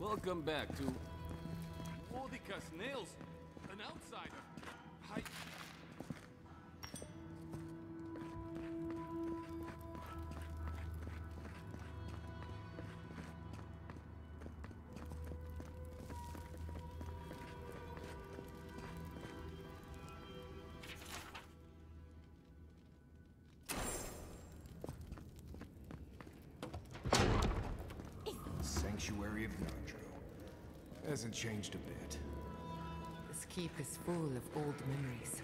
Welcome back to Mordicus Nails, an outsider. Hi. Sanctuary of Nandro. Hasn't changed a bit. This keep is full of old memories.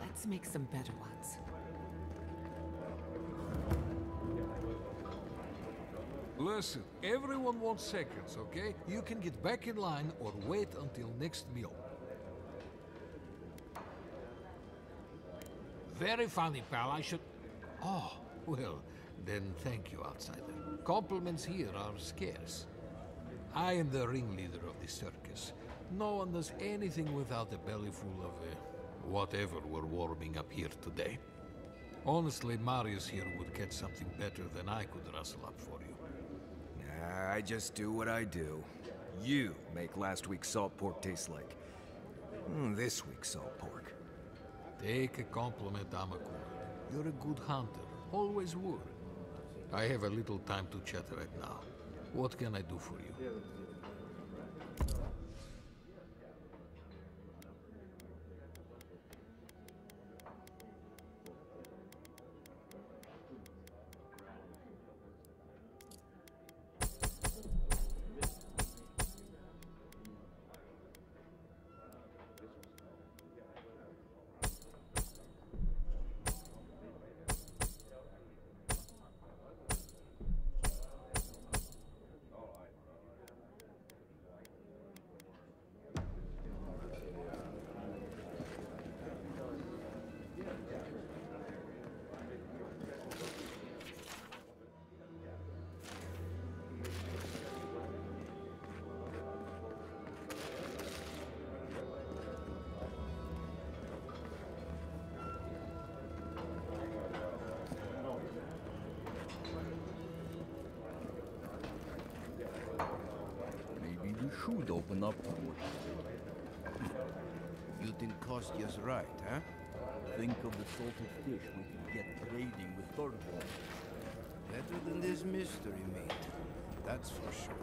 Let's make some better ones. Listen, everyone wants seconds, okay? You can get back in line or wait until next meal. Very funny, pal. I should... Oh, well, then thank you, outsider. Compliments here are scarce. I am the ringleader of the circus. No one does anything without a belly full of whatever we're warming up here today. Honestly, Marius here would catch something better than I could rustle up for you. Nah, I just do what I do. You make last week's salt pork taste like this week's salt pork. Take a compliment, Amakun. You're a good hunter. Always were. I have a little time to chat right now. What can I do for you? Should open up more. You think Kostya's right, huh? Think of the salted fish we could get trading with Torvald. Better than this mystery meat, that's for sure.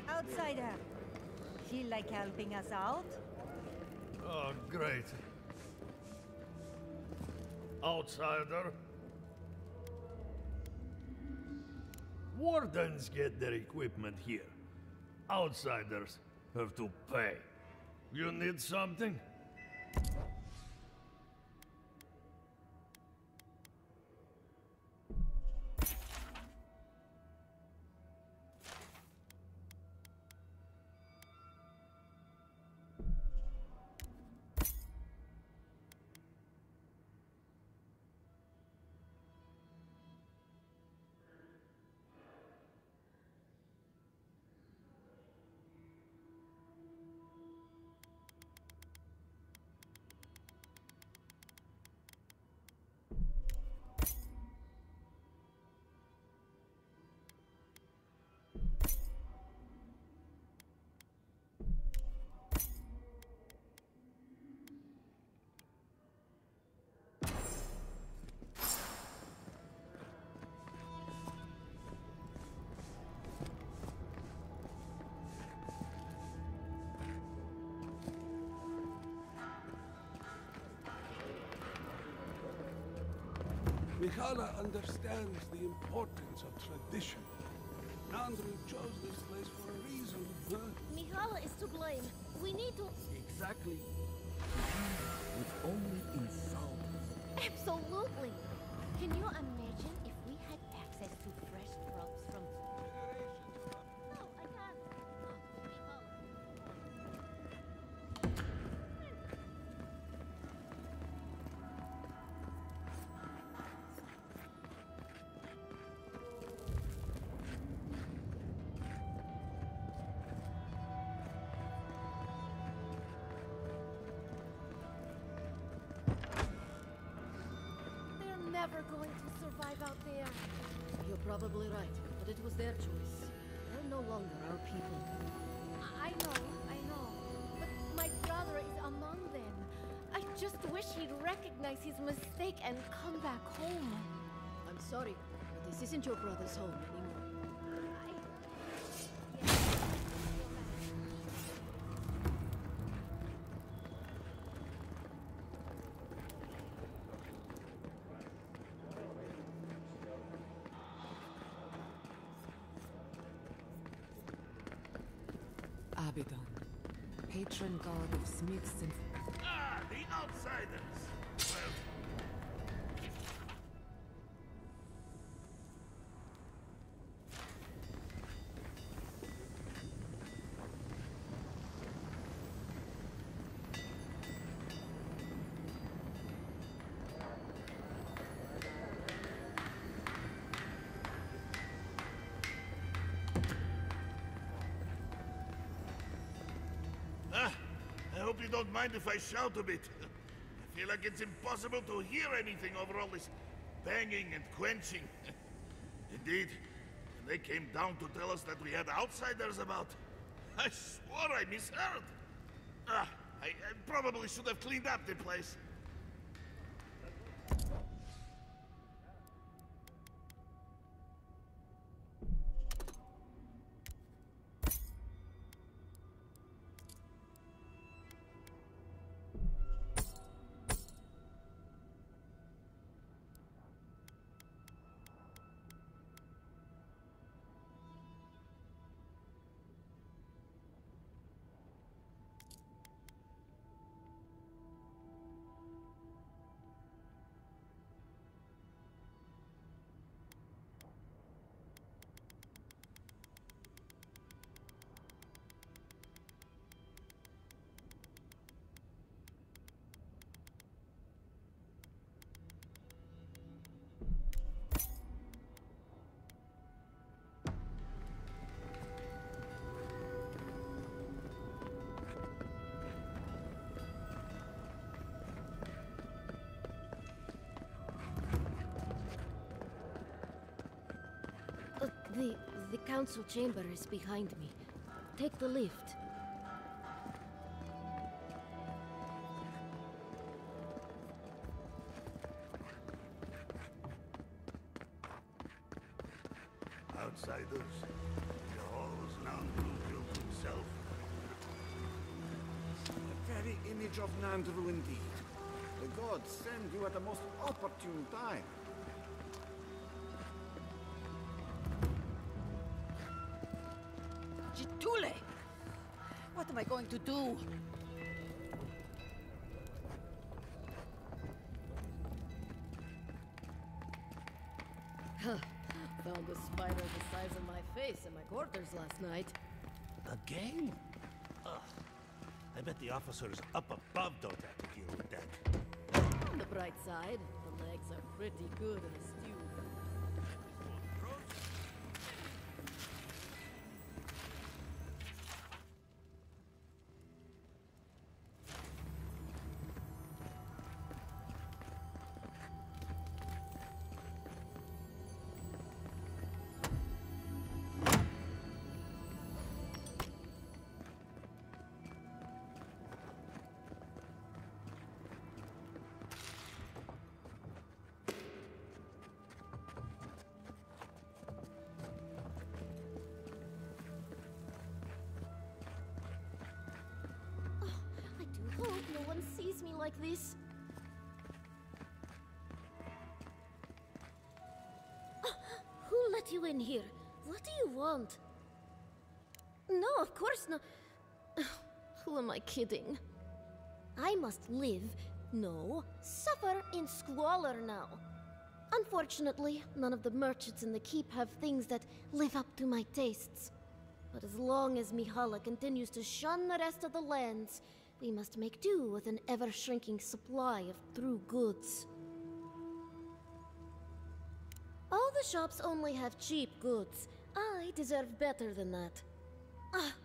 Outsider, feel like helping us out? Oh, great. Outsider. Wardens get their equipment here. Outsiders have to pay. You need something? Mikhaila understands the importance of tradition. Nandru chose this place for a reason, huh? Mikhaila is to blame. We need to... Exactly. With only insult. Absolutely. Can you imagine if we had access to fresh crops from... No, I can't. Oh, Mikhaila. ever going to survive out there. You're probably right, but it was their choice. They're no longer our people. I know. But my brother is among them. I just wish he'd recognize his mistake and come back home. I'm sorry, but this isn't your brother's home anymore. Abaddon, patron god of smiths and... Ah, the outsiders! Well, I hope you don't mind if I shout a bit. I feel like it's impossible to hear anything over all this banging and quenching. Indeed, when they came down to tell us that we had outsiders about, I swore I misheard. I probably should have cleaned up the place. The council chamber is behind me. Take the lift. Outsiders, the halls Nandru built himself. The very image of Nandru indeed. The gods send you at the most opportune time. Jitule! What am I going to do? Found a spider the size of my face in my quarters last night. Again? Ugh. I bet the officers up above don't have to deal with that. On the bright side, the legs are pretty good in a stew. Sees me like this. Who let you in here? What do you want? No, of course not. Who am I kidding? I must live, no, suffer in squalor now. Unfortunately, none of the merchants in the keep have things that live up to my tastes. But as long as Mihala continues to shun the rest of the lands, we must make do with an ever-shrinking supply of true goods. All the shops only have cheap goods. I deserve better than that.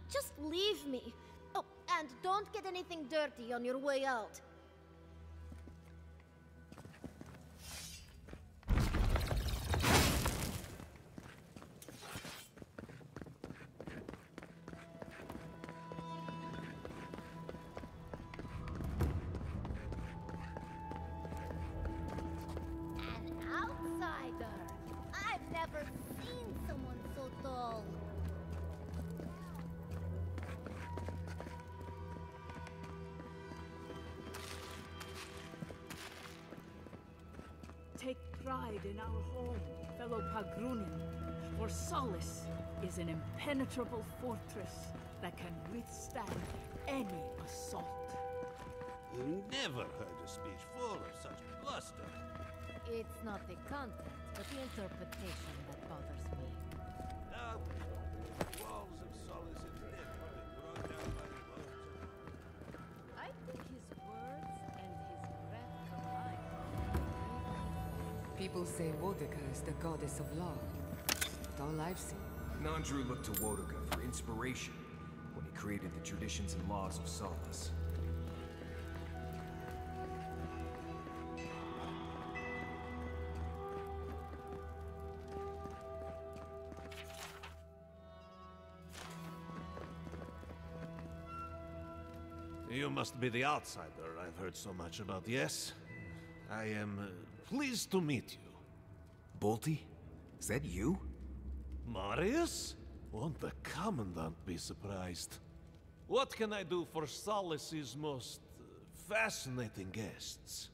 Just leave me. Oh, and don't get anything dirty on your way out. pride in our home, fellow Pagrunin, for Solace is an impenetrable fortress that can withstand any assault. Never heard a speech full of such bluster. It's not the content, but the interpretation that bothers me. Now, the walls of Solace have never been brought down by the bones. I think his words and his breath combined. People say Wodika is the goddess of law. But all I've seen. Nandru looked to Wodika for inspiration when he created the traditions and laws of Solace. You must be the outsider I've heard so much about, yes? I am pleased to meet you. Bolty? Is that you? Marius? Won't the Commandant be surprised? What can I do for Solace's most fascinating guests?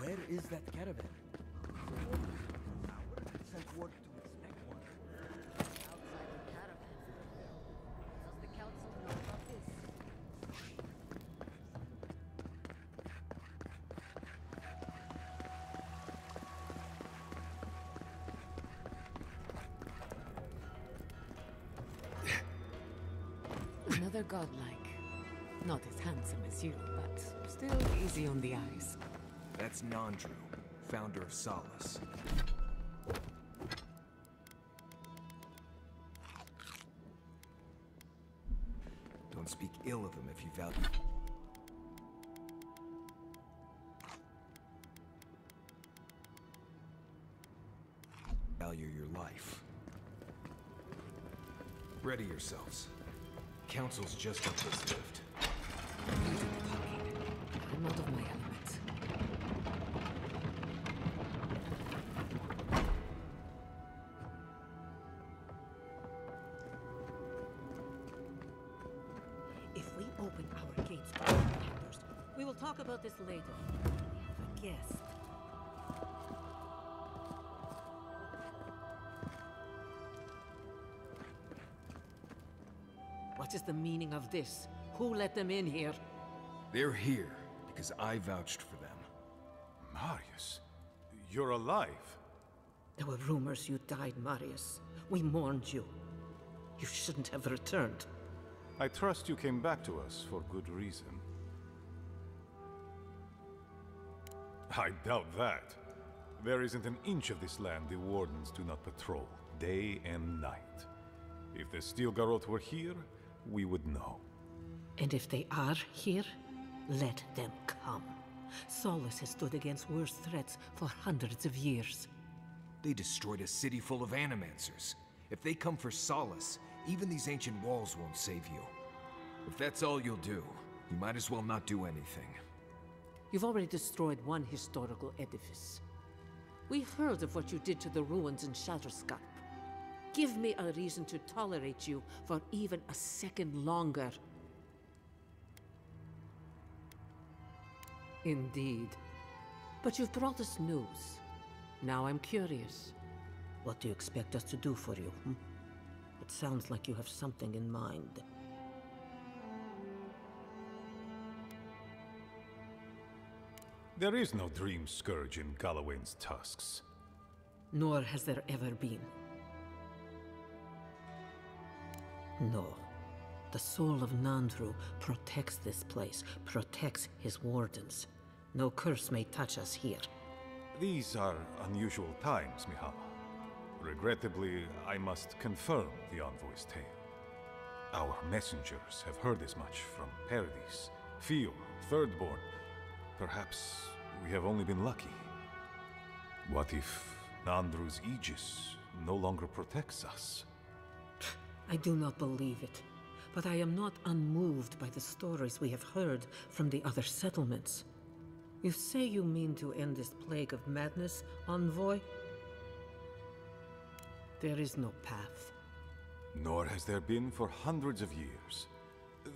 Where is that caravan? Sent word to expect one. Outside the caravan. Does the council know about this? Another godlike. Not as handsome as you, but still easy on the eyes. That's Nandru, founder of Solace. Don't speak ill of him if you value your life. Ready yourselves. Council's just up this lift. You do the talking. I'm out of my element. If we open our gates to outlanders, we will talk about this later. We have a guest. What is the meaning of this? Who let them in here? They're here because I vouched for them. Marius, you're alive. There were rumors you died, Marius. We mourned you. You shouldn't have returned. I trust you came back to us for good reason. I doubt that. There isn't an inch of this land the Wardens do not patrol, day and night. If the Steel Garrote were here, we would know. And if they are here, let them come. Solace has stood against worse threats for hundreds of years. They destroyed a city full of animancers. If they come for Solace, even these ancient walls won't save you. If that's all you'll do, you might as well not do anything. You've already destroyed one historical edifice. We heard of what you did to the ruins in Shatterscarp. Give me a reason to tolerate you for even a second longer. Indeed. But you've brought us news. Now I'm curious. What do you expect us to do for you? It sounds like you have something in mind. There is no dream scourge in Galawain's tusks. Nor has there ever been. No. The soul of Nandru protects this place, protects his wardens. No curse may touch us here. These are unusual times, Mihala. Regrettably, I must confirm the envoy's tale. Our messengers have heard as much from Paradis, Fio, Thirdborn. Perhaps we have only been lucky. What if Nandru's aegis no longer protects us? I do not believe it, but I am not unmoved by the stories we have heard from the other settlements. You say you mean to end this plague of madness, Envoy? There is no path. Nor has there been for hundreds of years.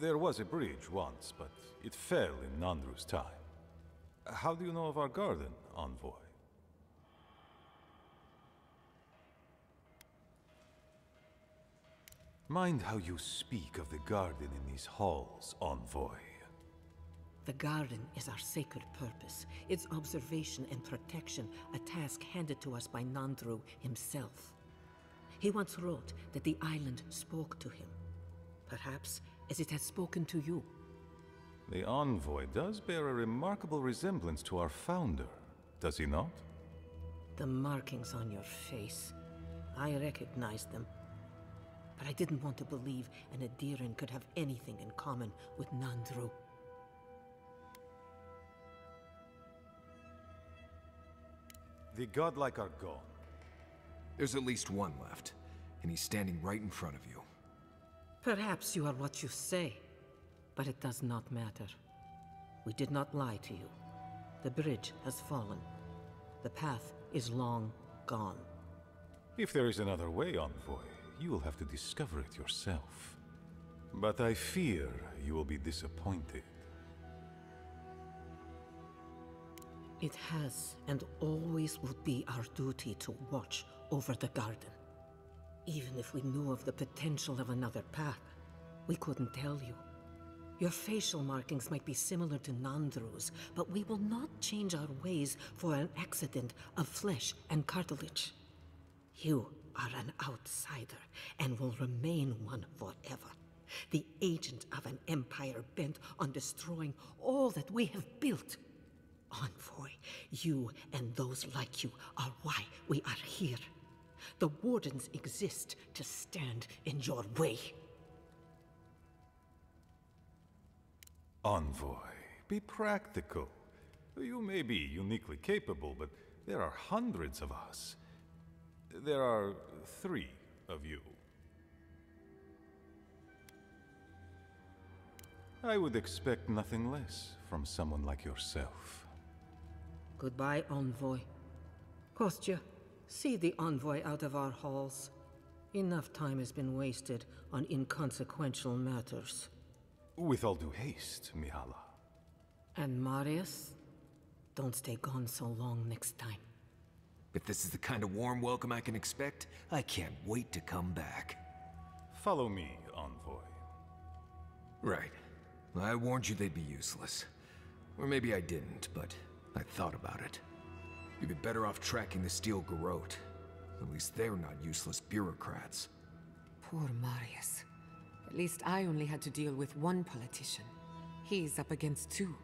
There was a bridge once, but it fell in Nandru's time. How do you know of our garden, Envoy? Mind how you speak of the garden in these halls, Envoy. The garden is our sacred purpose, its observation and protection, a task handed to us by Nandru himself. He once wrote that the island spoke to him, perhaps as it has spoken to you. The Envoy does bear a remarkable resemblance to our founder, does he not? The markings on your face, I recognized them. But I didn't want to believe an Adiran could have anything in common with Nandru. The godlike are gone. There's at least one left, and he's standing right in front of you. Perhaps you are what you say, but it does not matter. We did not lie to you. The bridge has fallen. The path is long gone. If there is another way, Envoy, you will have to discover it yourself. But I fear you will be disappointed. It has and always will be our duty to watch over the garden. Even if we knew of the potential of another path, we couldn't tell you. Your facial markings might be similar to Nandru's, but we will not change our ways for an accident of flesh and cartilage. You are an outsider and will remain one forever. The agent of an empire bent on destroying all that we have built. Envoy, you and those like you are why we are here. The Wardens exist to stand in your way. Envoy, be practical. You may be uniquely capable, but there are hundreds of us. There are 3 of you. I would expect nothing less from someone like yourself. Goodbye, Envoy. Kostya, see the Envoy out of our halls. Enough time has been wasted on inconsequential matters. With all due haste, Mihala. And Marius, don't stay gone so long next time. If this is the kind of warm welcome I can expect, I can't wait to come back. Follow me, Envoy. Right. I warned you they'd be useless. Or maybe I didn't, but I thought about it. You'd be better off tracking the Steel Garrote. At least they're not useless bureaucrats. Poor Marius. At least I only had to deal with one politician. He's up against 2.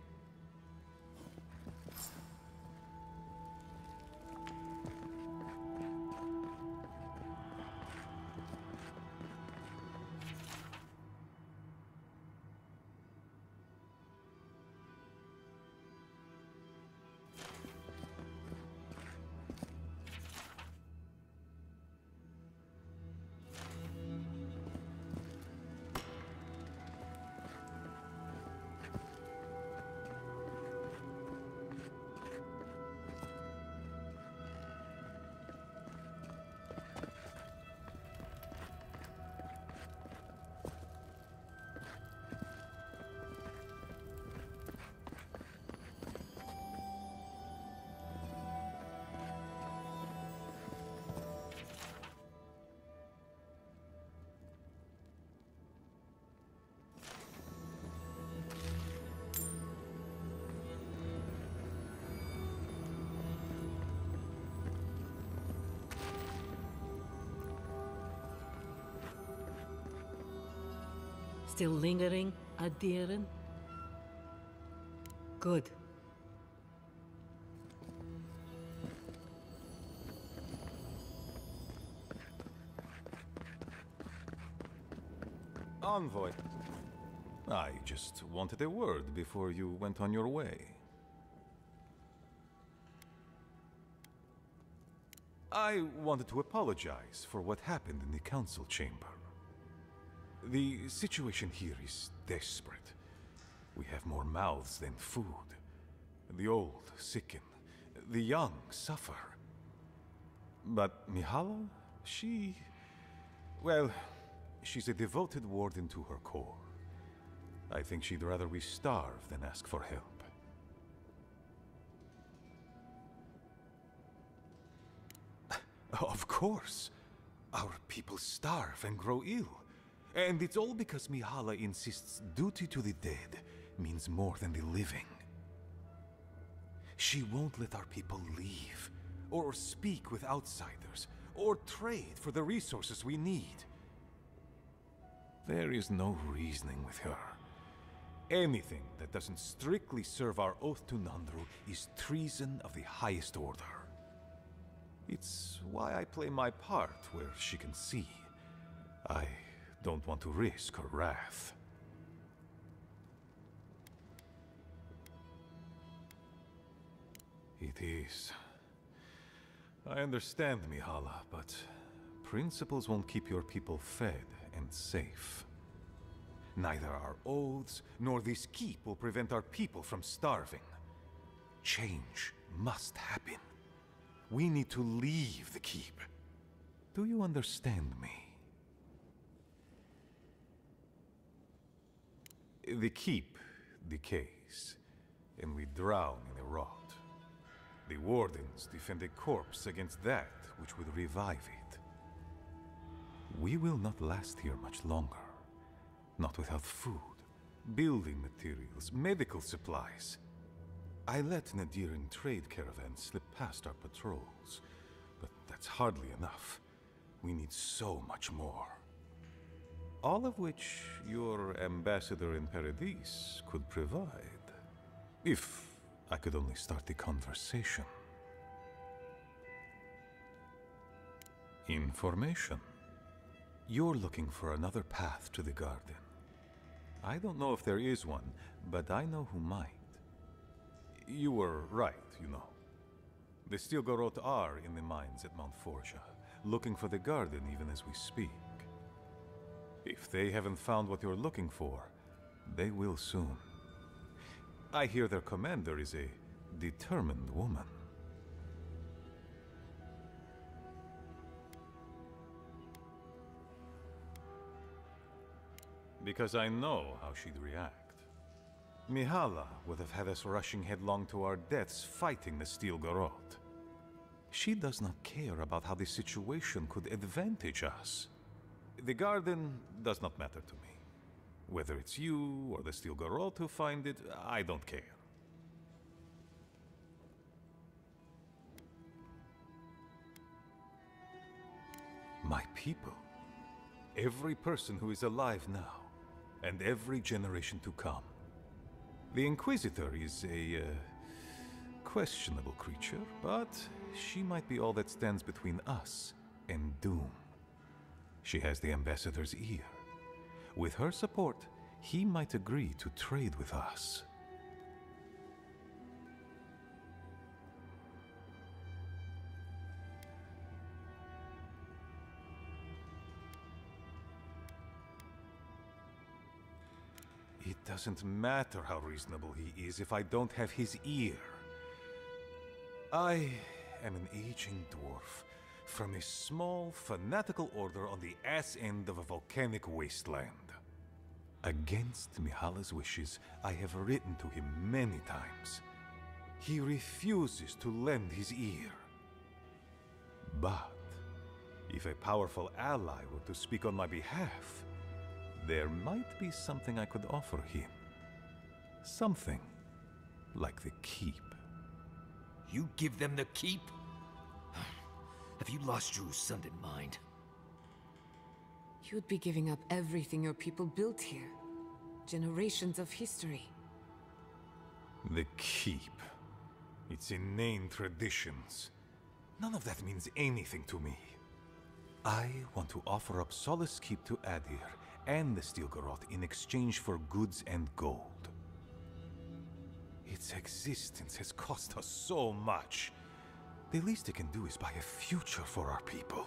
Still lingering, Adiran? Good. Envoy. I just wanted a word before you went on your way. I wanted to apologize for what happened in the council chamber. The situation here is desperate. We have more mouths than food. The old sicken. The young suffer. But Mihala, well, she's a devoted warden to her core. I think she'd rather we starve than ask for help. Of course. Our people starve and grow ill. And it's all because Mihala insists duty to the dead means more than the living. She won't let our people leave, or speak with outsiders, or trade for the resources we need. There is no reasoning with her. Anything that doesn't strictly serve our oath to Nandru is treason of the highest order. It's why I play my part where she can see. I don't want to risk her wrath. It is. I understand, Mihala, but principles won't keep your people fed and safe. Neither our oaths nor this keep will prevent our people from starving. Change must happen. We need to leave the keep. Do you understand me? The keep decays, and we drown in a rot. The wardens defend a corpse against that which would revive it. We will not last here much longer. Not without food, building materials, medical supplies. I let Nadiran trade caravans slip past our patrols, but that's hardly enough. We need so much more. All of which your ambassador in Paradise could provide. If I could only start the conversation. Information. You're looking for another path to the garden. I don't know if there is one, but I know who might. You were right, you know. The Steel Garrot are in the mines at Mount Forja, looking for the garden even as we speak. If they haven't found what you're looking for, they will soon. I hear their commander is a determined woman. Because I know how she'd react. Mihala would have had us rushing headlong to our deaths fighting the Steel Garrot. She does not care about how the situation could advantage us. The garden does not matter to me. Whether it's you or the Steel Garrot who find it, I don't care. My people. Every person who is alive now, and every generation to come. The Inquisitor is a questionable creature, but she might be all that stands between us and doom. She has the Ambassador's ear. With her support, he might agree to trade with us. It doesn't matter how reasonable he is if I don't have his ear. I am an aging dwarf from a small, fanatical order on the ass end of a volcanic wasteland. Against Mihala's wishes, I have written to him many times. He refuses to lend his ear. But if a powerful ally were to speak on my behalf, there might be something I could offer him. Something like the keep. You give them the keep? Have you lost your Sunday mind? You'd be giving up everything your people built here. Generations of history. The keep. Its inane traditions. None of that means anything to me. I want to offer up Solace Keep to Adir and the steel garrote in exchange for goods and gold. Its existence has cost us so much. The least it can do is buy a future for our people.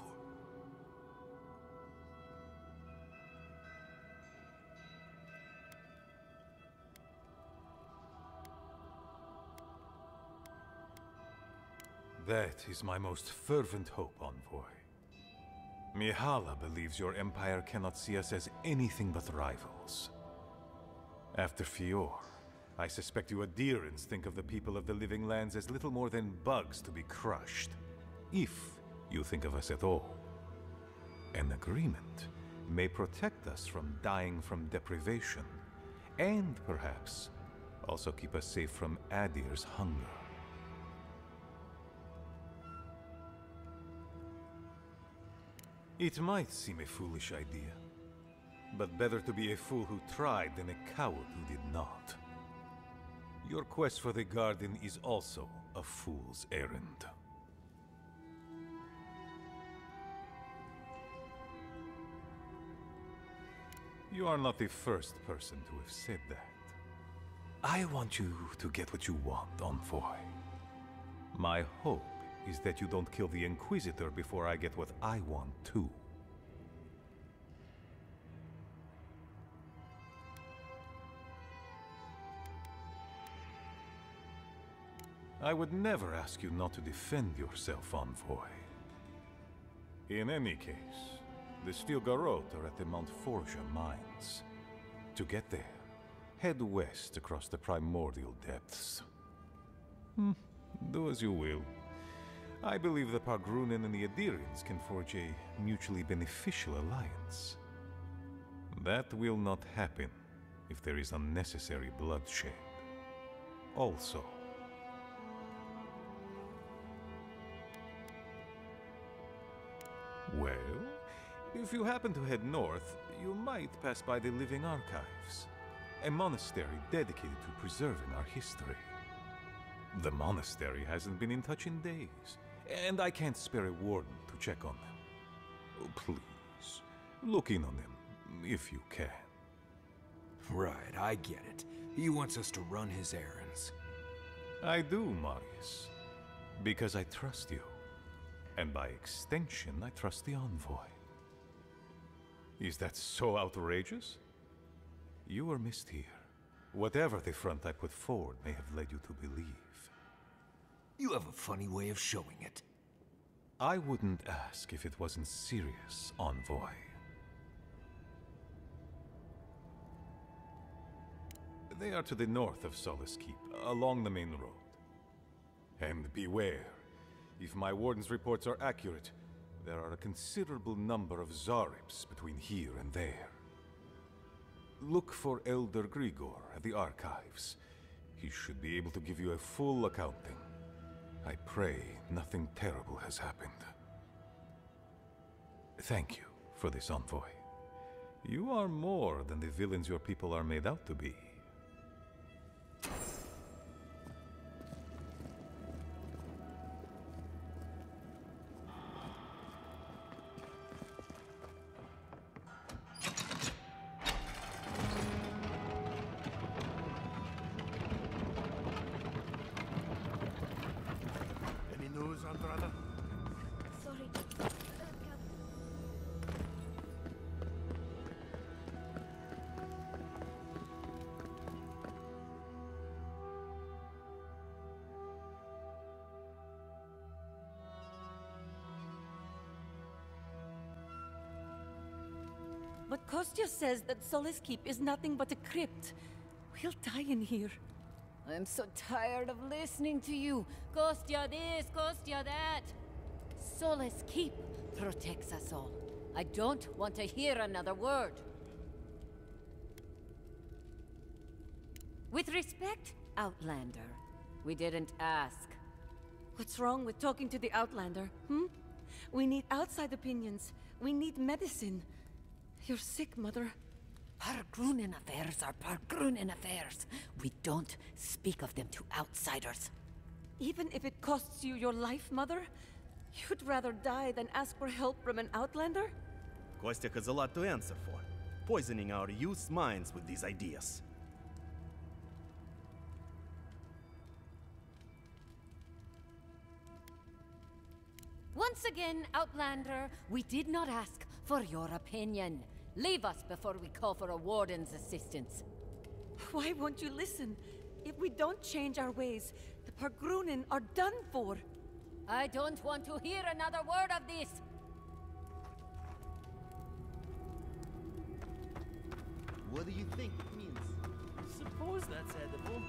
That is my most fervent hope, Envoy. Mihala believes your empire cannot see us as anything but rivals. After Fior, I suspect you Adherents think of the people of the Living Lands as little more than bugs to be crushed. If you think of us at all. An agreement may protect us from dying from deprivation, and perhaps also keep us safe from Adir's hunger. It might seem a foolish idea, but better to be a fool who tried than a coward who did not. Your quest for the garden is also a fool's errand. You are not the first person to have said that. I want you to get what you want, Envoy. My hope is that you don't kill the Inquisitor before I get what I want too. I would never ask you not to defend yourself, Envoy. In any case, the steel garrote are at the Mount Forja mines. To get there, head west across the primordial depths. Do as you will. I believe the Pargrunen and the Adirians can forge a mutually beneficial alliance. That will not happen if there is unnecessary bloodshed. Also, well, if you happen to head north, you might pass by the Living Archives, a monastery dedicated to preserving our history. The monastery hasn't been in touch in days, and I can't spare a warden to check on them. Oh, please, look in on them, if you can. Right, I get it. He wants us to run his errands. I do, Marius, because I trust you. And by extension, I trust the Envoy. Is that so outrageous? You were missed here. Whatever the front I put forward may have led you to believe. You have a funny way of showing it. I wouldn't ask if it wasn't serious, Envoy. They are to the north of Solace Keep, along the main road. And beware. If my warden's reports are accurate, there are a considerable number of Zarips between here and there. Look for Elder Grigor at the archives. He should be able to give you a full accounting. I pray nothing terrible has happened. Thank you for this, Envoy. You are more than the villains your people are made out to be. But Kostya says that Solace Keep is nothing but a crypt. We'll die in here. I'm so tired of listening to you. Kostya this, Kostya that. Solace Keep protects us all. I don't want to hear another word. With respect, Outlander, we didn't ask. What's wrong with talking to the Outlander, We need outside opinions. We need medicine. You're sick, Mother. Pargrunen affairs are Pargrunen affairs. We don't speak of them to outsiders. Even if it costs you your life, Mother? You'd rather die than ask for help from an Outlander? Kostya has a lot to answer for. poisoning our youth's minds with these ideas. Once again, Outlander, we did not ask for your opinion. Leave us before we call for a warden's assistance. Why won't you listen? If we don't change our ways, the Pargrunen are done for. I don't want to hear another word of this. What do you think it means? Suppose that's edible.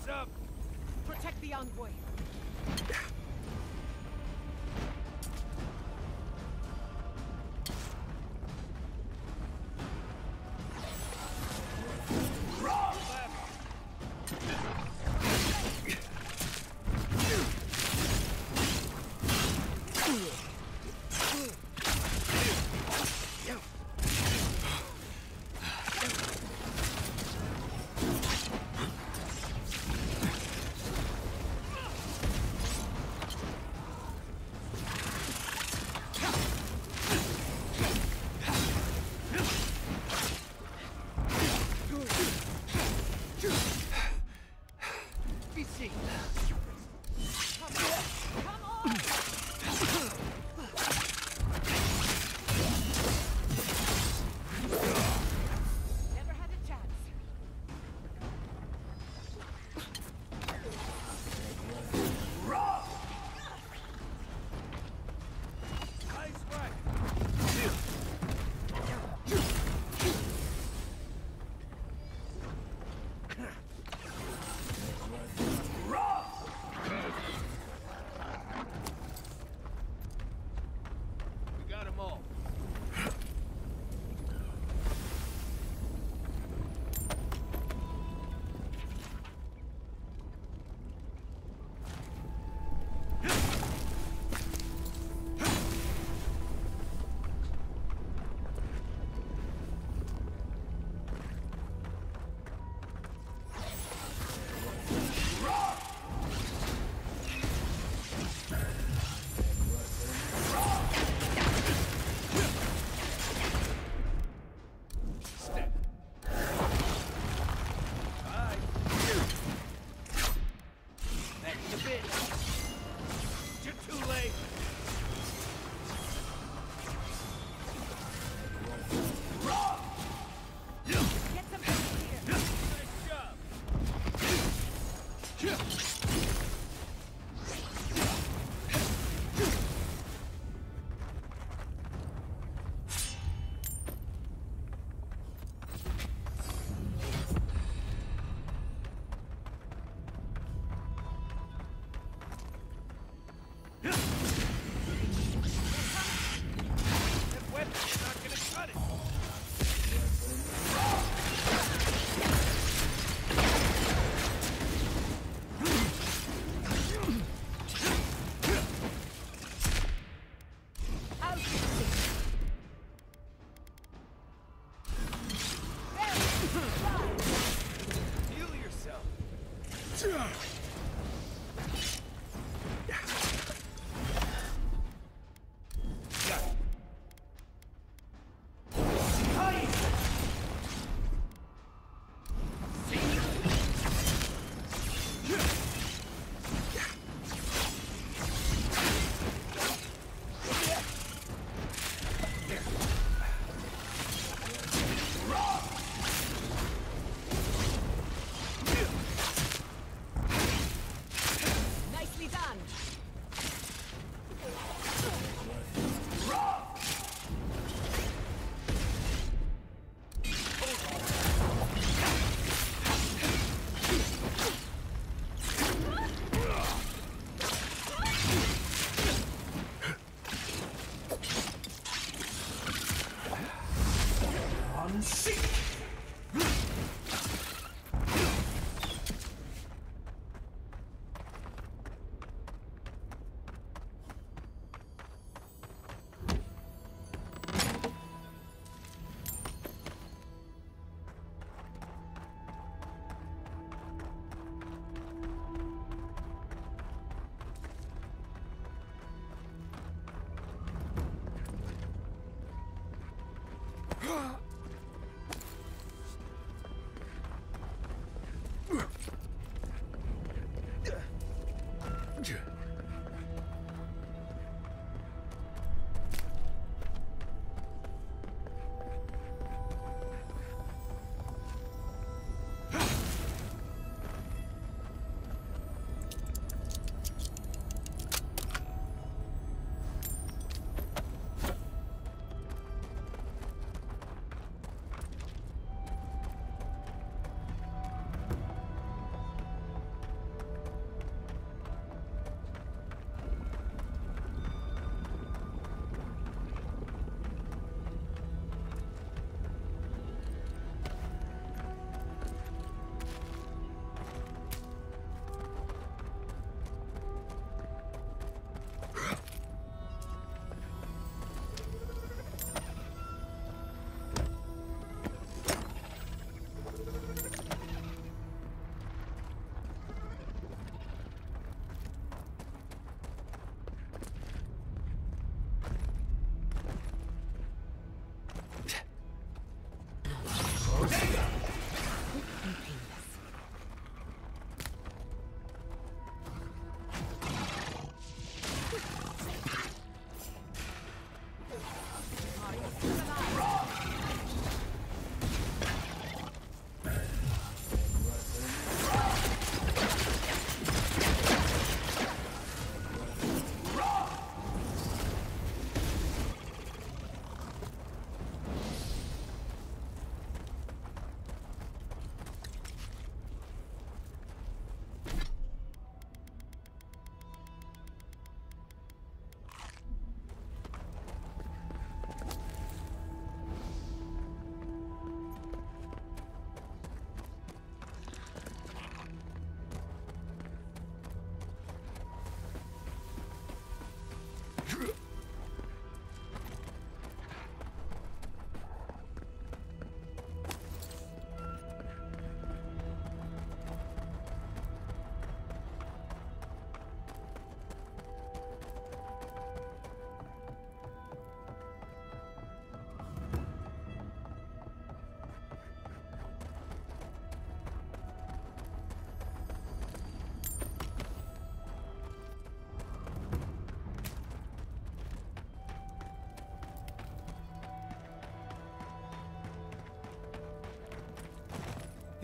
Up! Protect the envoy.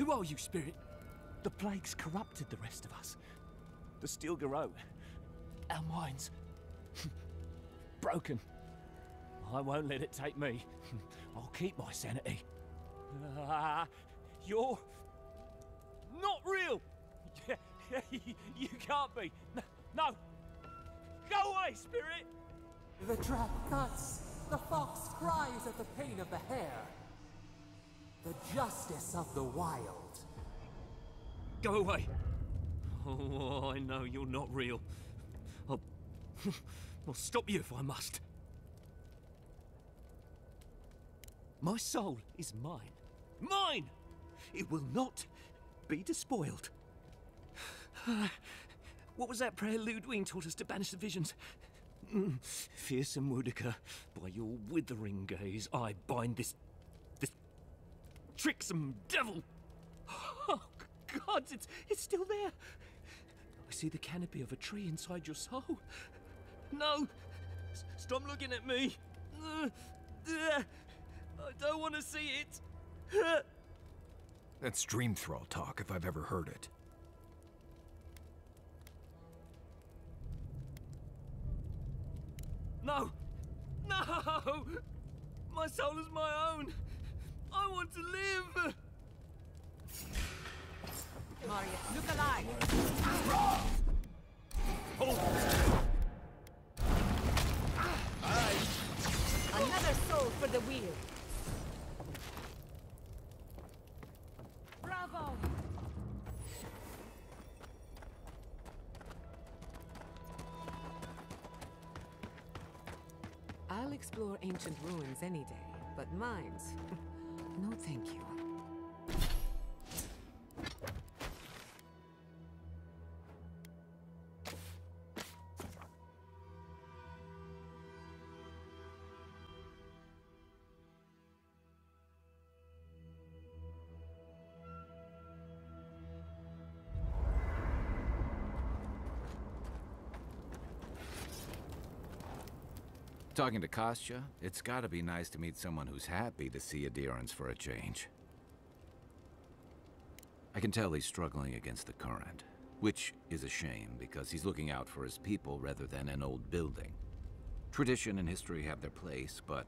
Who are you, Spirit? The plague's corrupted the rest of us. The Steel Garrote. Our minds. Broken. I won't let it take me. I'll keep my sanity. You're... not real! You can't be. No! Go away, Spirit! The trap cuts. The fox cries at the pain of the hare. The justice of the wild. Go away! Oh, I know you're not real. I'll stop you if I must. My soul is mine. Mine! It will not be despoiled. What was that prayer Lodwyn taught us to banish the visions? Fearsome Woodica, by your withering gaze, I bind this tricksome devil. Oh, God, it's still there. I see the canopy of a tree inside your soul. No! Stop looking at me! I don't want to see it! That's dream thrall talk, if I've ever heard it. No! No! My soul is my own! I want to live! Marius, look alive! Another soul for the wheel! Bravo! I'll explore ancient ruins any day, but mines? No thank you. Talking to Kostya, it's gotta be nice to meet someone who's happy to see adherence for a change. I can tell he's struggling against the current, which is a shame because he's looking out for his people rather than an old building. Tradition and history have their place, but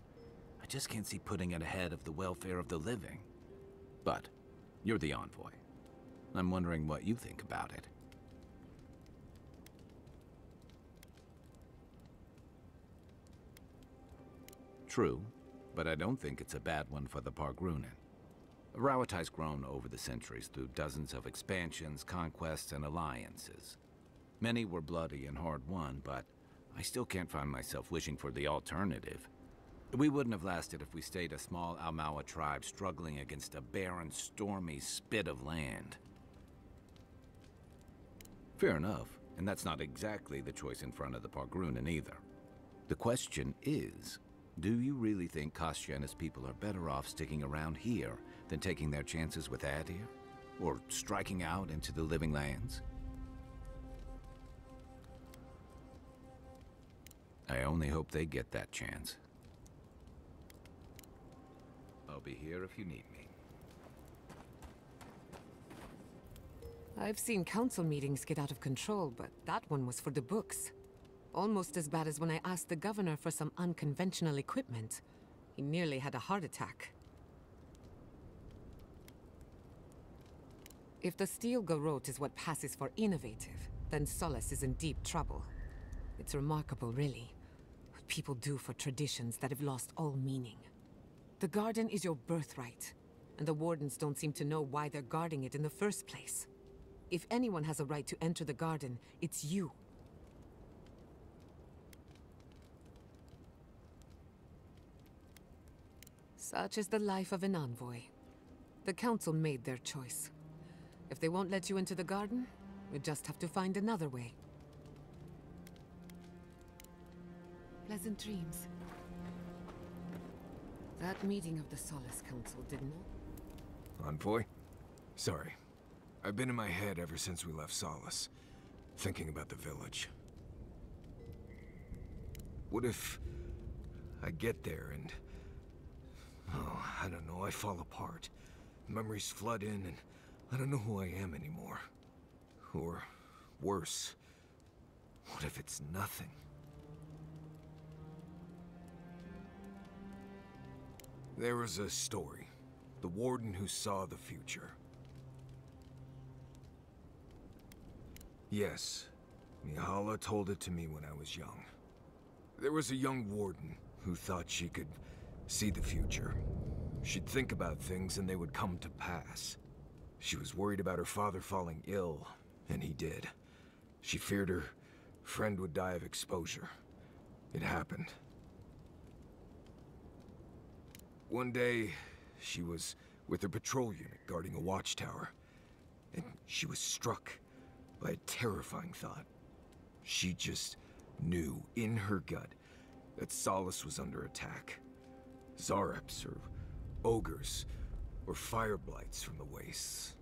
I just can't see putting it ahead of the welfare of the living. But you're the envoy. I'm wondering what you think about it. True, but I don't think it's a bad one for the Pargrunen. Rauatai's grown over the centuries through dozens of expansions, conquests, and alliances. Many were bloody and hard-won, but I still can't find myself wishing for the alternative. We wouldn't have lasted if we stayed a small Almaua tribe struggling against a barren, stormy spit of land. Fair enough, and that's not exactly the choice in front of the Pargrunen either. The question is, do you really think Kostya and his people are better off sticking around here than taking their chances with Adir? Or striking out into the living lands? I only hope they get that chance. I'll be here if you need me. I've seen council meetings get out of control, but that one was for the books. Almost as bad as when I asked the governor for some unconventional equipment. He nearly had a heart attack. If the Steel Garrote is what passes for innovative, then Solace is in deep trouble. It's remarkable, really, what people do for traditions that have lost all meaning. The garden is your birthright, and the wardens don't seem to know why they're guarding it in the first place. If anyone has a right to enter the garden, it's you. Such is the life of an envoy. The council made their choice. If they won't let you into the garden, we just have to find another way. Pleasant dreams. That meeting of the Solace Council did not... Envoy? Sorry. I've been in my head ever since we left Solace, thinking about the village. What if I get there and... oh, I don't know, I fall apart. Memories flood in and I don't know who I am anymore. Or worse, what if it's nothing? There was a story. The warden who saw the future. Yes, Mihala told it to me when I was young. There was a young warden who thought she could see the future. She'd think about things and they would come to pass. She was worried about her father falling ill, and he did. She feared her friend would die of exposure. It happened. One day, she was with her patrol unit guarding a watchtower, and she was struck by a terrifying thought. She just knew in her gut that Solace was under attack. Zareps, or ogres, or fire blights from the wastes.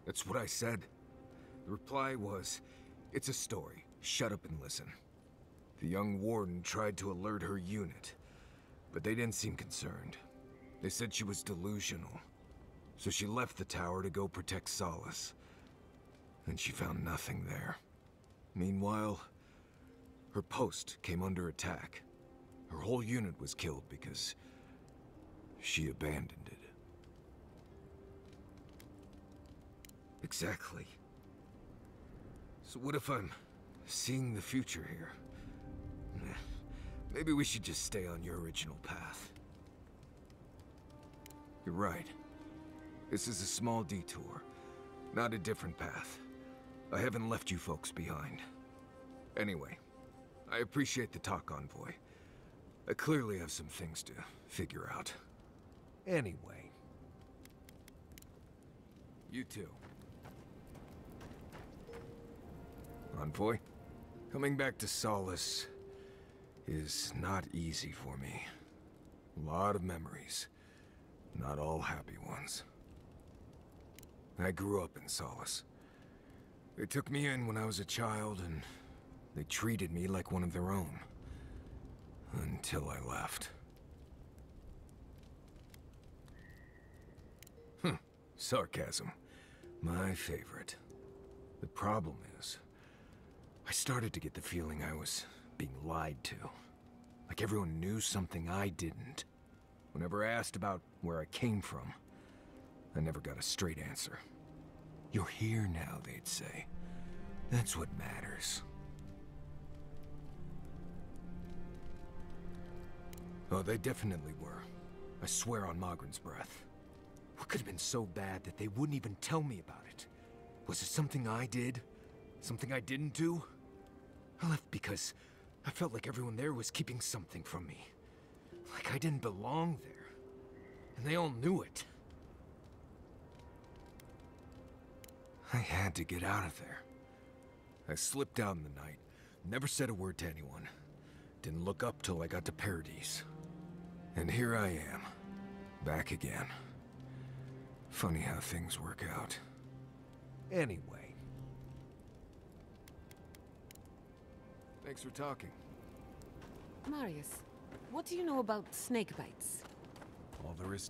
That's what I said. The reply was, "It's a story. Shut up and listen." The young warden tried to alert her unit, but they didn't seem concerned. They said she was delusional. So she left the tower to go protect Solace. And she found nothing there. Meanwhile, her post came under attack. Her whole unit was killed because she abandoned it. Exactly. So what if I'm seeing the future here? Maybe we should just stay on your original path. You're right. This is a small detour, not a different path. I haven't left you folks behind. Anyway, I appreciate the talk, Envoy. I clearly have some things to figure out. Anyway. You too. Envoy, coming back to Solace is not easy for me. A lot of memories, not all happy ones. I grew up in Solace. They took me in when I was a child, and they treated me like one of their own. Until I left. Sarcasm. My favorite. The problem is, I started to get the feeling I was being lied to. Like everyone knew something I didn't. Whenever I asked about where I came from, I never got a straight answer. You're here now, they'd say. That's what matters. Oh, they definitely were. I swear on Magrin's breath. What could have been so bad that they wouldn't even tell me about it? Was it something I did? Something I didn't do? I left because I felt like everyone there was keeping something from me. Like I didn't belong there. And they all knew it. I had to get out of there. I slipped out in the night, never said a word to anyone. Didn't look up till I got to Paradise. And here I am, back again. Funny how things work out. Anyway. Thanks for talking. Marius, what do you know about snake bites? All there is.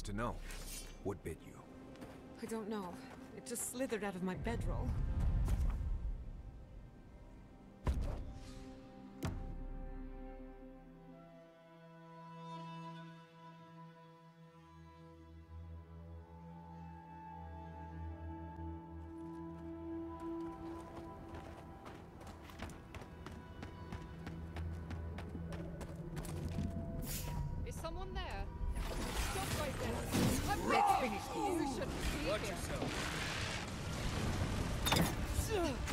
To know. What bit you? I don't know. It just slithered out of my bedroll. Is someone there? Stop right there. Let's finish this. We shouldn't be Watch here. yourself. Burn!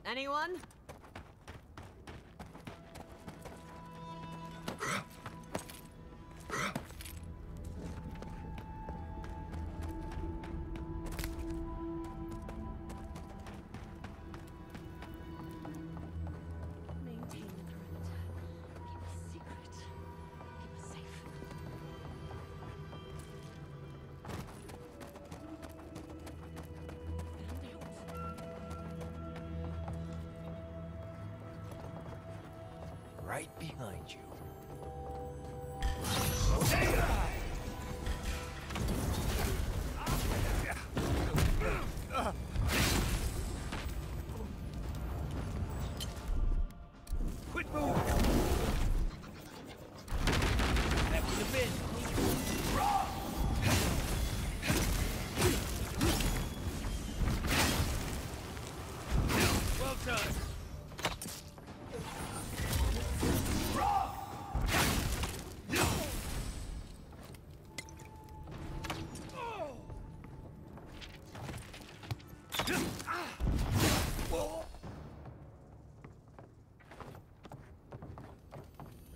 Anyone? Right behind you. Quick move! That would have been. Well done.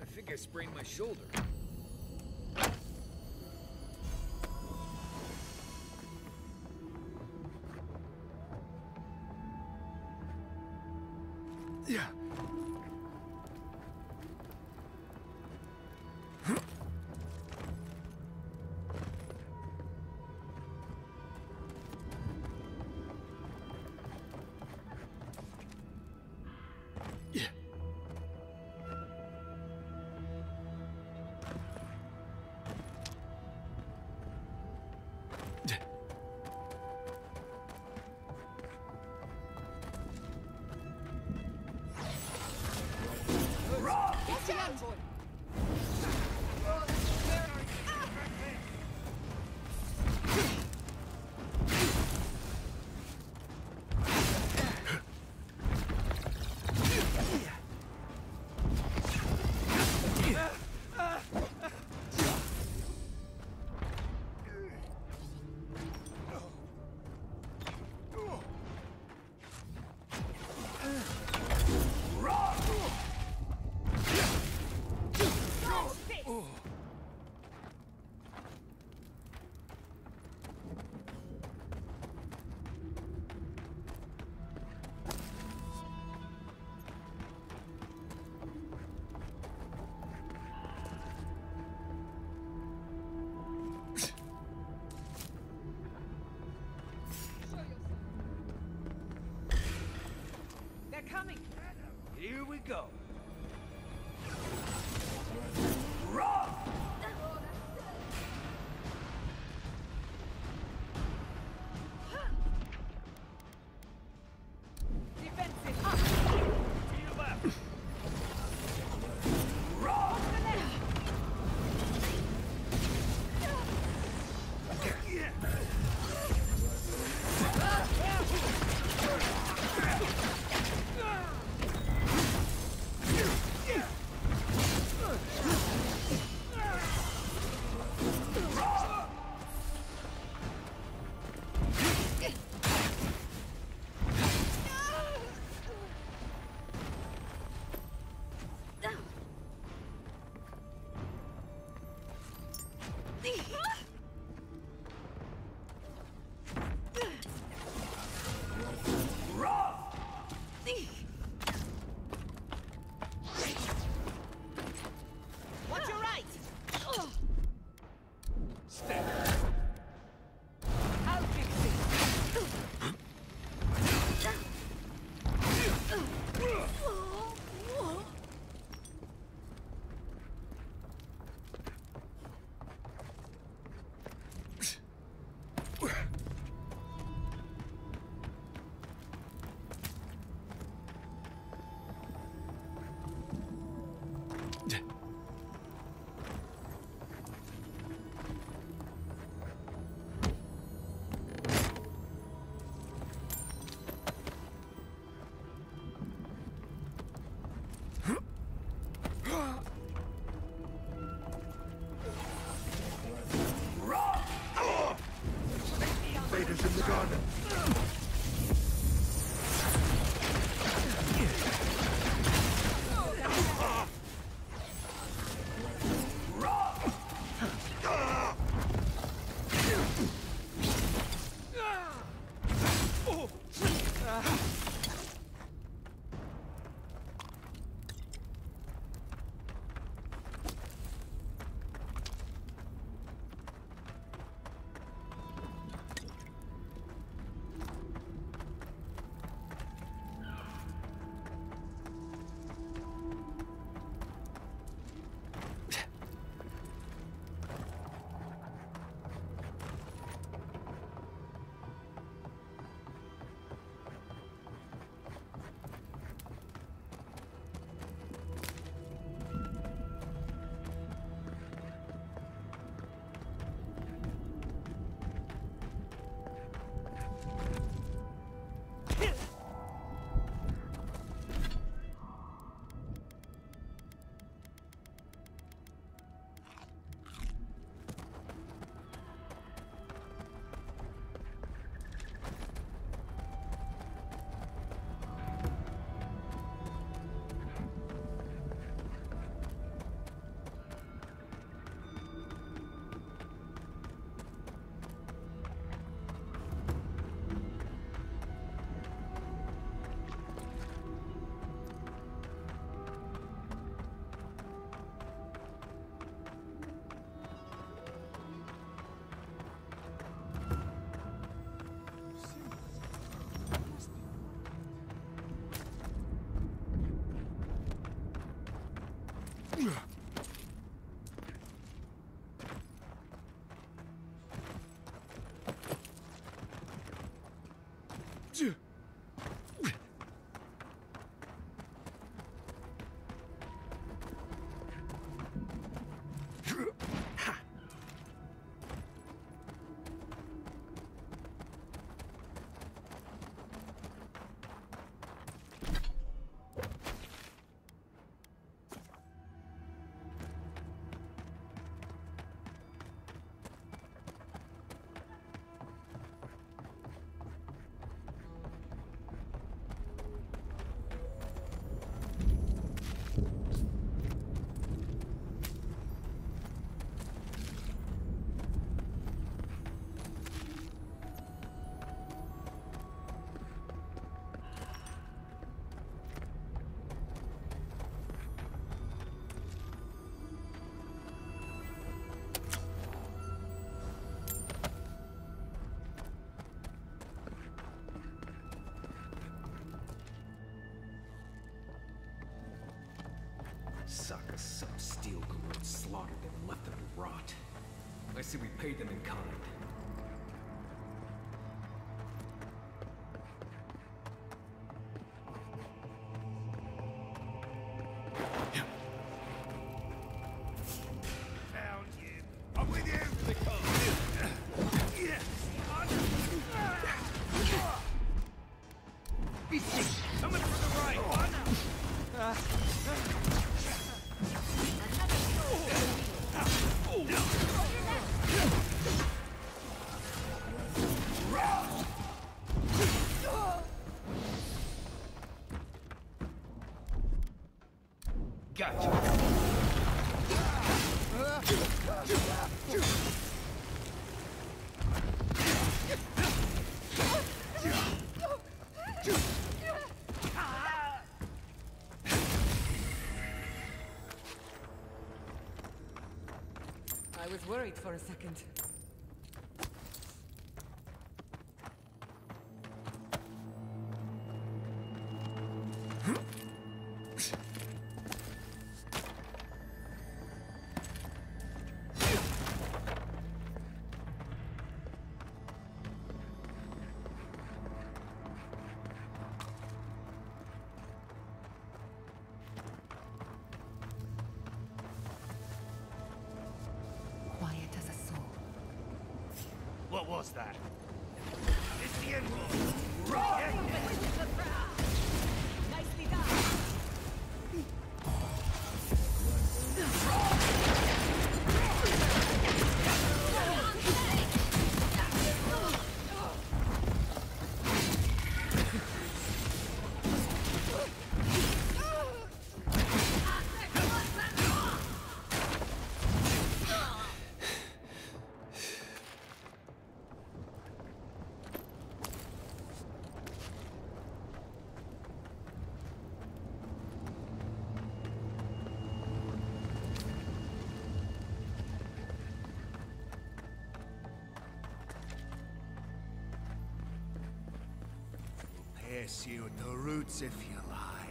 I think I sprained my shoulder. Yeah. Suckers, some steel garrote slaughtered them and left them to rot. I say we pay them in kind. Found you. I'm with you. They come. Coming from the right. Gotcha. I was worried for a second. What was that? It's the end goal. Nicely done. Pierce you at the roots if you lie.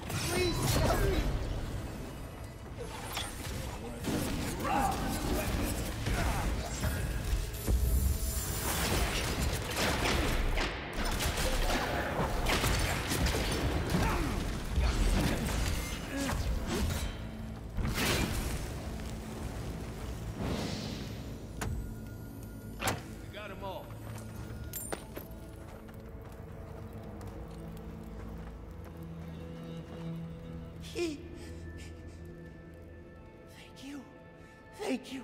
Please, hurry! We got them all. Thank you. Thank you.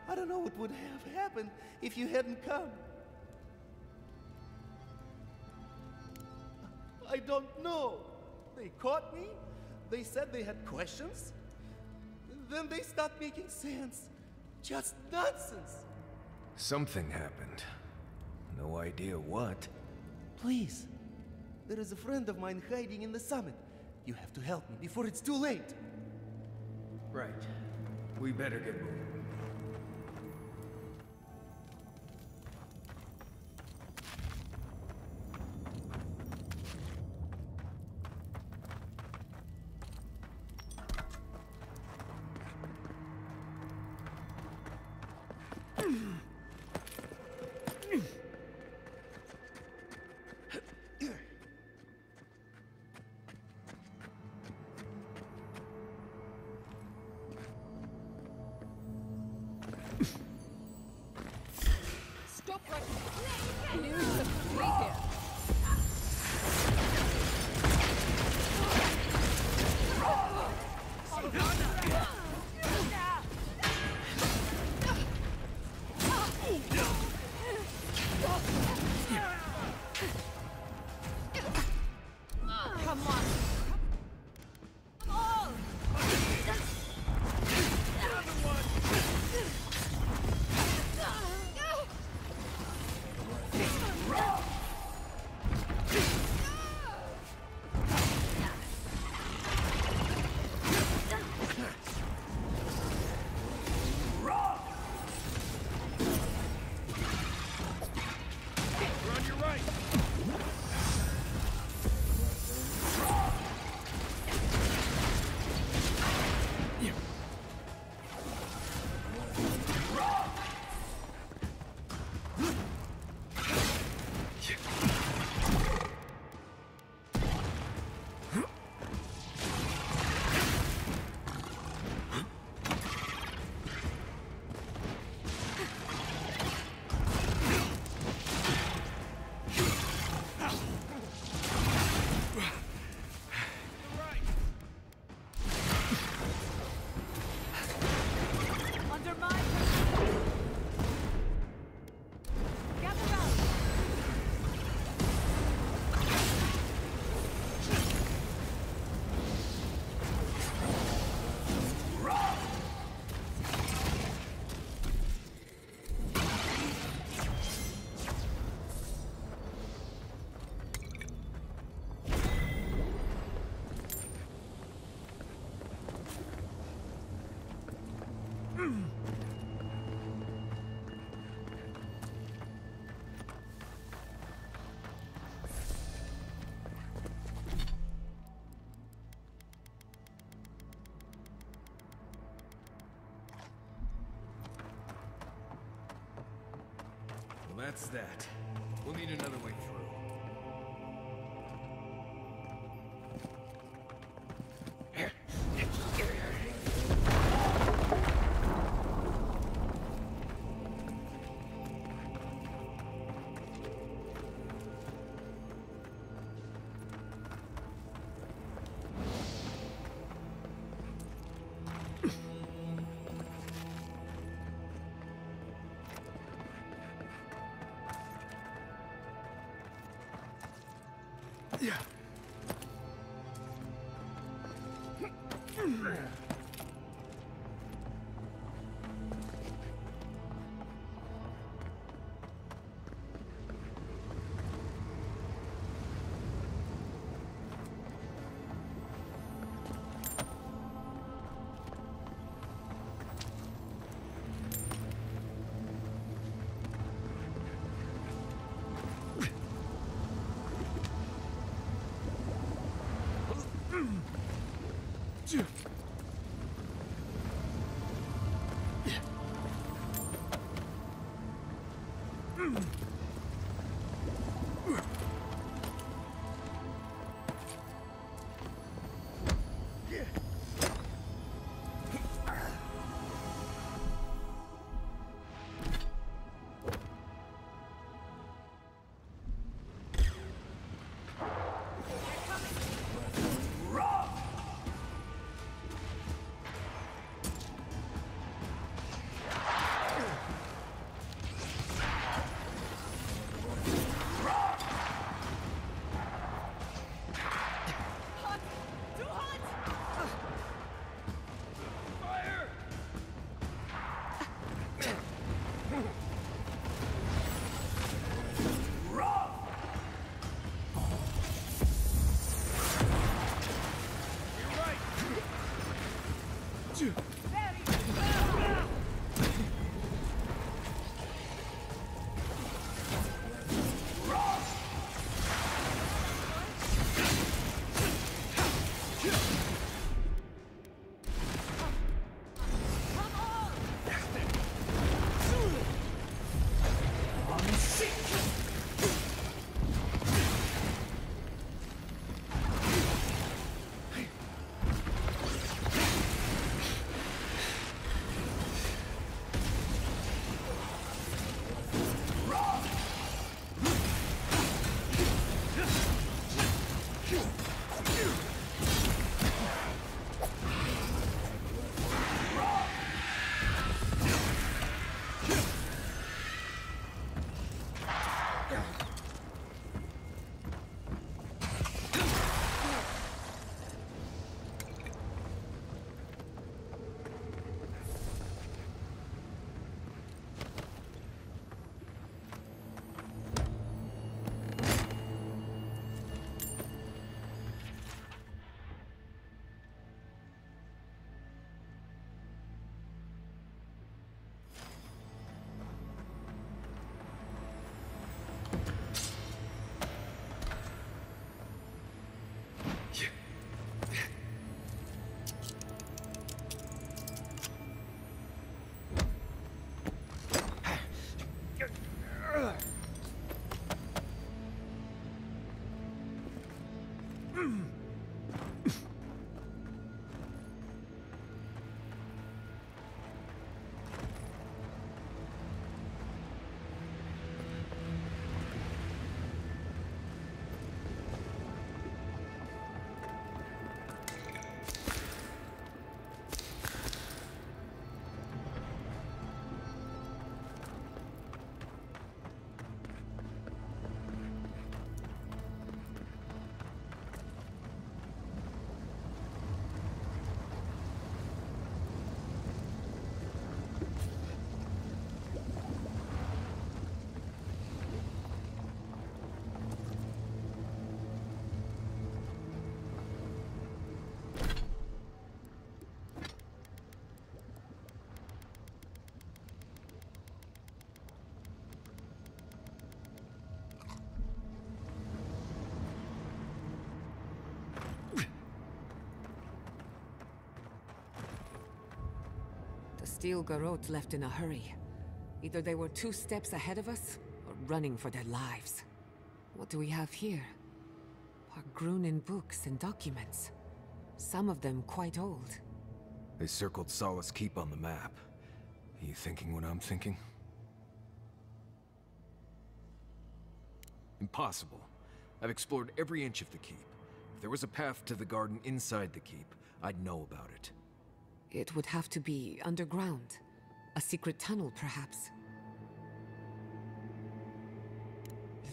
I don't know what would have happened if you hadn't come. I don't know. They caught me. They said they had questions. Then they stopped making sense. Just nonsense. Something happened. No idea what. Please. There is a friend of mine hiding in the summit. You have to help me before it's too late. Right. We better get moving. Well, that's that. We'll need another way through. Yeah. steel garrote left in a hurry. Either they were 2 steps ahead of us, or running for their lives. What do we have here? Pargrunin books and documents. Some of them quite old. They circled Solace Keep on the map. Are you thinking what I'm thinking? Impossible. I've explored every inch of the keep. If there was a path to the garden inside the keep, I'd know about it. It would have to be underground. A secret tunnel, perhaps.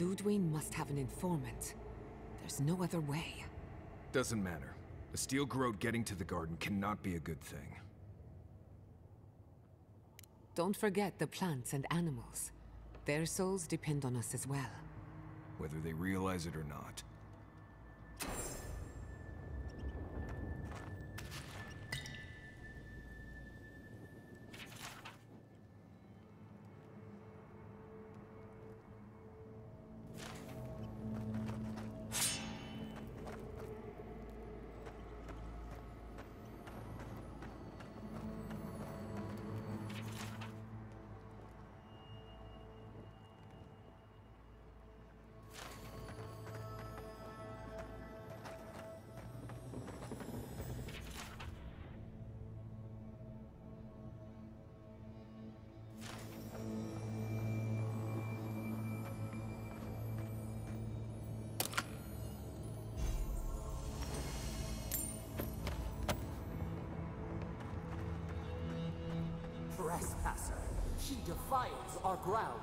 Lodwyn must have an informant. There's no other way. Doesn't matter. A steel garrote getting to the garden cannot be a good thing. Don't forget the plants and animals. Their souls depend on us as well. Whether they realize it or not. Trespasser. She defiles our ground.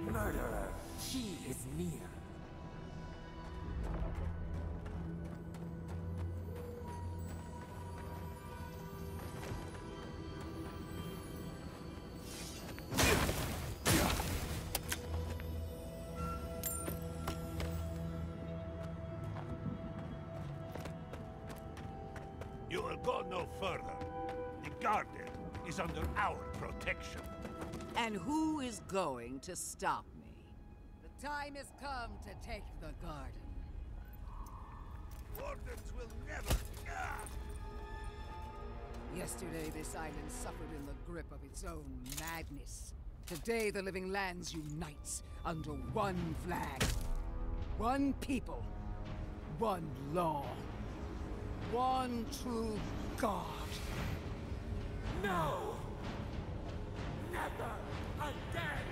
Murderer. She is near. You will go no further. The garden is under our protection. And who is going to stop me? The time has come to take the garden. Wardens will never... Yesterday, this island suffered in the grip of its own madness. Today, the living lands unites under one flag. One people. One law. One true God. No! Never again!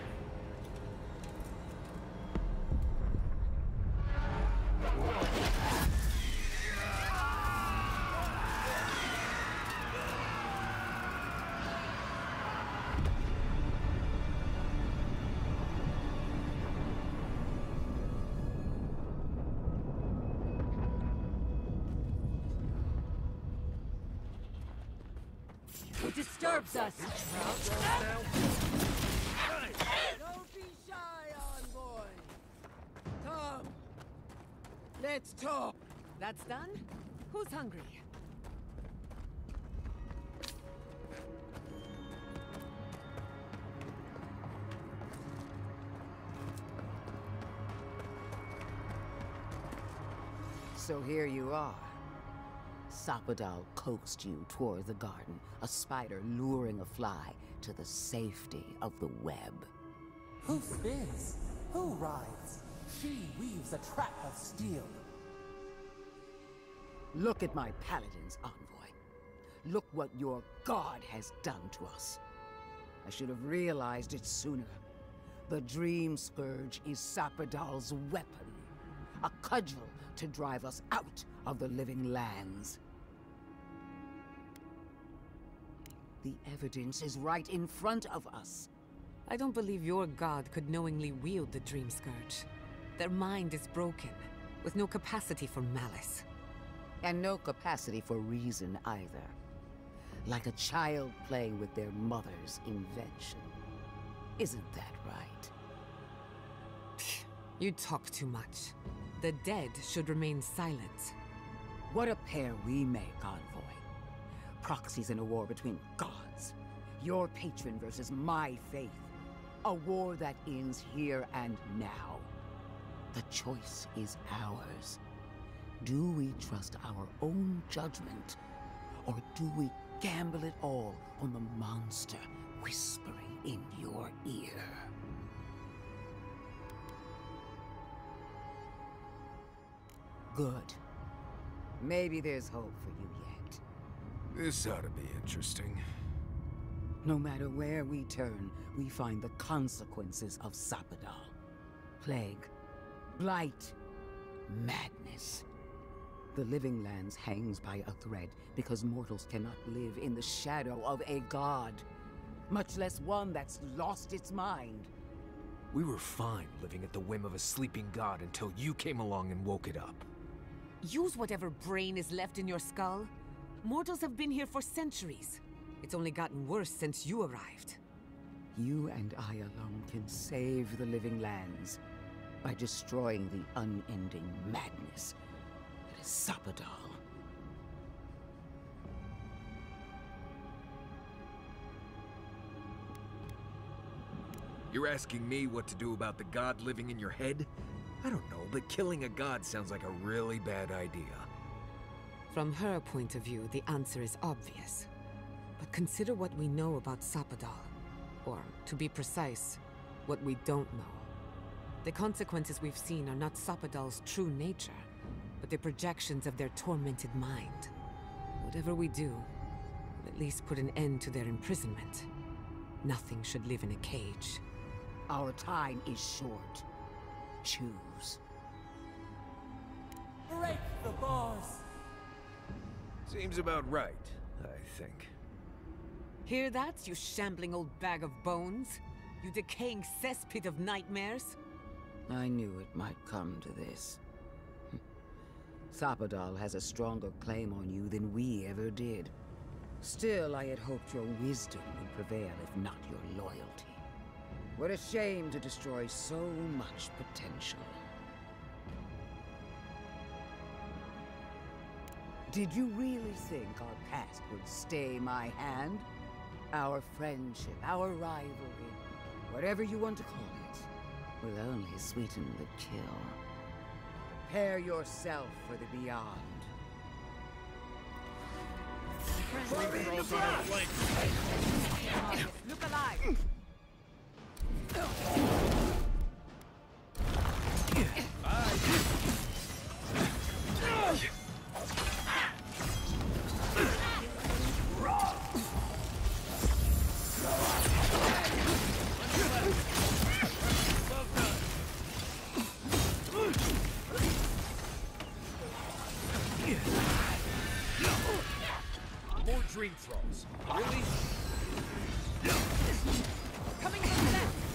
It disturbs us. Don't be shy, envoy. Come. Let's talk. That's done? Who's hungry? So here you are. Sapadal coaxed you toward the garden, a spider luring a fly to the safety of the web. Who spins? Who rides? She weaves a trap of steel. Look at my paladins, envoy. Look what your god has done to us. I should have realized it sooner. The Dream Scourge is Sapadal's weapon. A cudgel to drive us out of the living lands. The evidence is right in front of us. I don't believe your god could knowingly wield the Dream Scourge. Their mind is broken, with no capacity for malice. And no capacity for reason either. Like a child playing with their mother's invention. Isn't that right? You talk too much. The dead should remain silent. What a pair we make, envoy. Proxies in a war between gods. Your patron versus my faith. A war that ends here and now. The choice is ours. Do we trust our own judgment? Or do we gamble it all on the monster whispering in your ear? Good. Maybe there's hope for you yet. This ought to be interesting. No matter where we turn, we find the consequences of Sapadal. Plague, blight, madness. The Living Lands hangs by a thread because mortals cannot live in the shadow of a god, much less one that's lost its mind. We were fine living at the whim of a sleeping god until you came along and woke it up. Use whatever brain is left in your skull. Mortals have been here for centuries. It's only gotten worse since you arrived. You and I alone can save the Living Lands by destroying the unending madness that is Sapadal. You're asking me what to do about the god living in your head? I don't know, but killing a god sounds like a really bad idea. From her point of view, the answer is obvious. But consider what we know about Sapadal. Or, to be precise, what we don't know. The consequences we've seen are not Sapadal's true nature, but the projections of their tormented mind. Whatever we do, will at least put an end to their imprisonment. Nothing should live in a cage. Our time is short. Choose. Break the bars! Seems about right, I think. Hear that, you shambling old bag of bones? You decaying cesspit of nightmares? I knew it might come to this. Sapadal has a stronger claim on you than we ever did. Still, I had hoped your wisdom would prevail, if not your loyalty. What a shame to destroy so much potential. Did you really think our past would stay my hand? Our friendship, our rivalry, whatever you want to call it, will only sweeten the kill. Prepare yourself for the beyond. Look alive! More dream throws. Really? Coming from the left!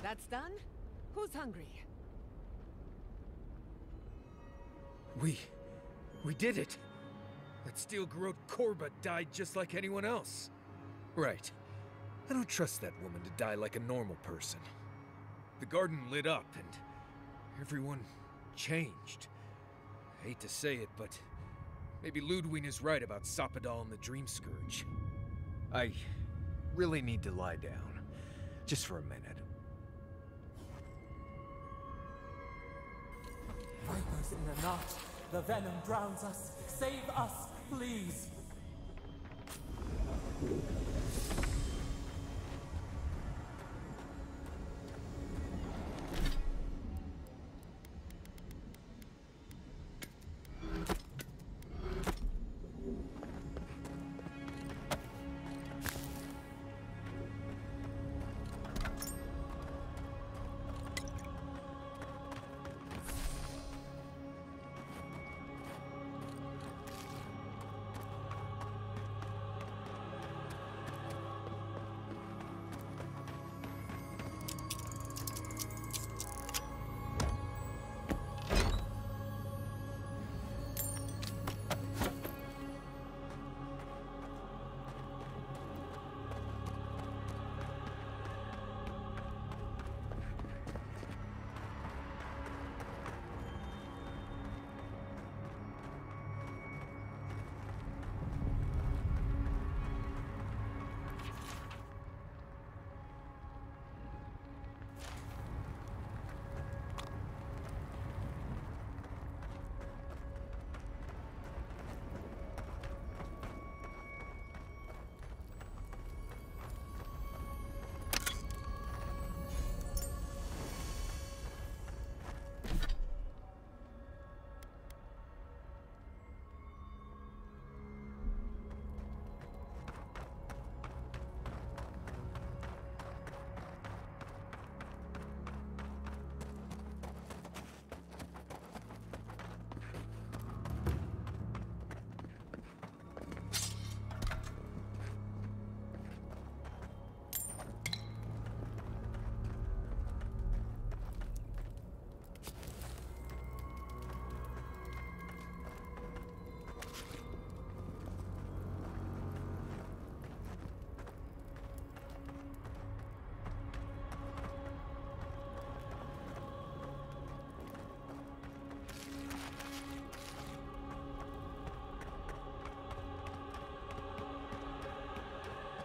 That's done? Who's hungry? We did it! That steel garrote Korba died just like anyone else. Right. I don't trust that woman to die like a normal person. The garden lit up and everyone changed. I hate to say it, but maybe Lodwyn is right about Sapadal and the Dream Scourge. I really need to lie down. Just for a minute. Vipers in the knot. The venom drowns us. Save us, please.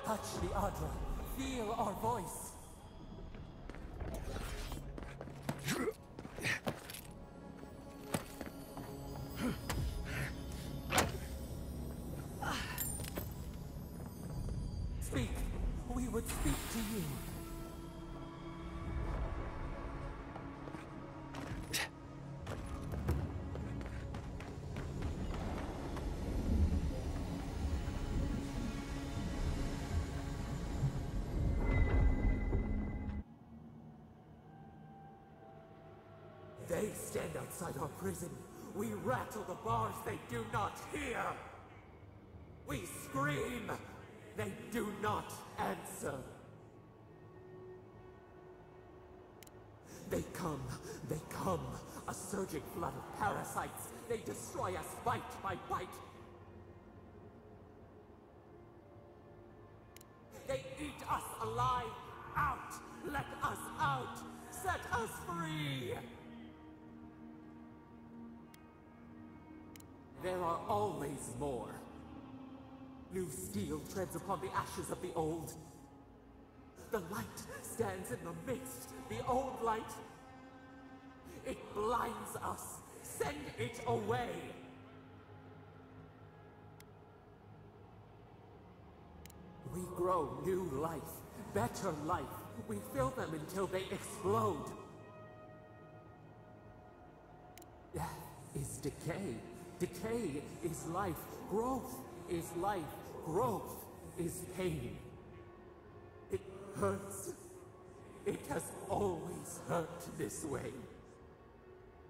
Touch the Adra. Feel our voice. Speak. We would speak to you. They stand outside our prison. We rattle the bars they do not hear. We scream. They do not answer. They come. A surging flood of parasites. They destroy us bite by bite. They eat us alive. Out. Let us out. Set us free. There are always more. New steel treads upon the ashes of the old. The light stands in the midst, the old light. It blinds us. Send it away. We grow new life, better life. We fill them until they explode. Death is decay. Decay is life. Growth is life. Growth is pain. It hurts. It has always hurt this way.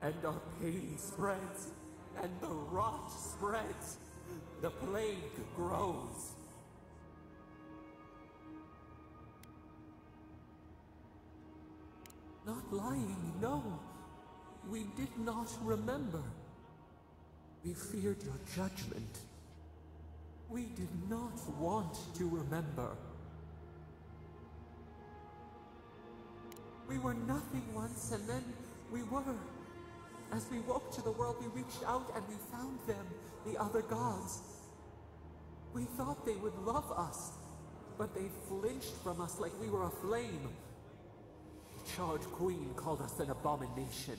And our pain spreads and the rot spreads. The plague grows. Not lying, no. We did not remember. We feared your judgment. We did not want to remember. We were nothing once, and then we were. As we woke to the world, we reached out and we found them, the other gods. We thought they would love us, but they flinched from us like we were a flame. The Charred Queen called us an abomination.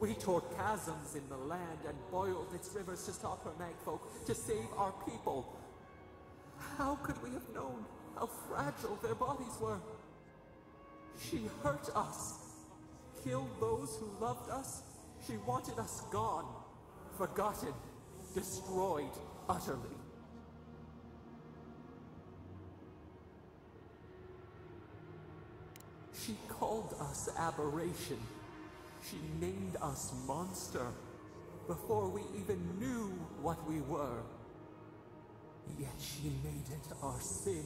We tore chasms in the land and boiled its rivers to stop her magfolk, to save our people. How could we have known how fragile their bodies were? She hurt us, killed those who loved us. She wanted us gone, forgotten, destroyed utterly. She called us aberration. She named us monster before we even knew what we were. Yet she made it our sin.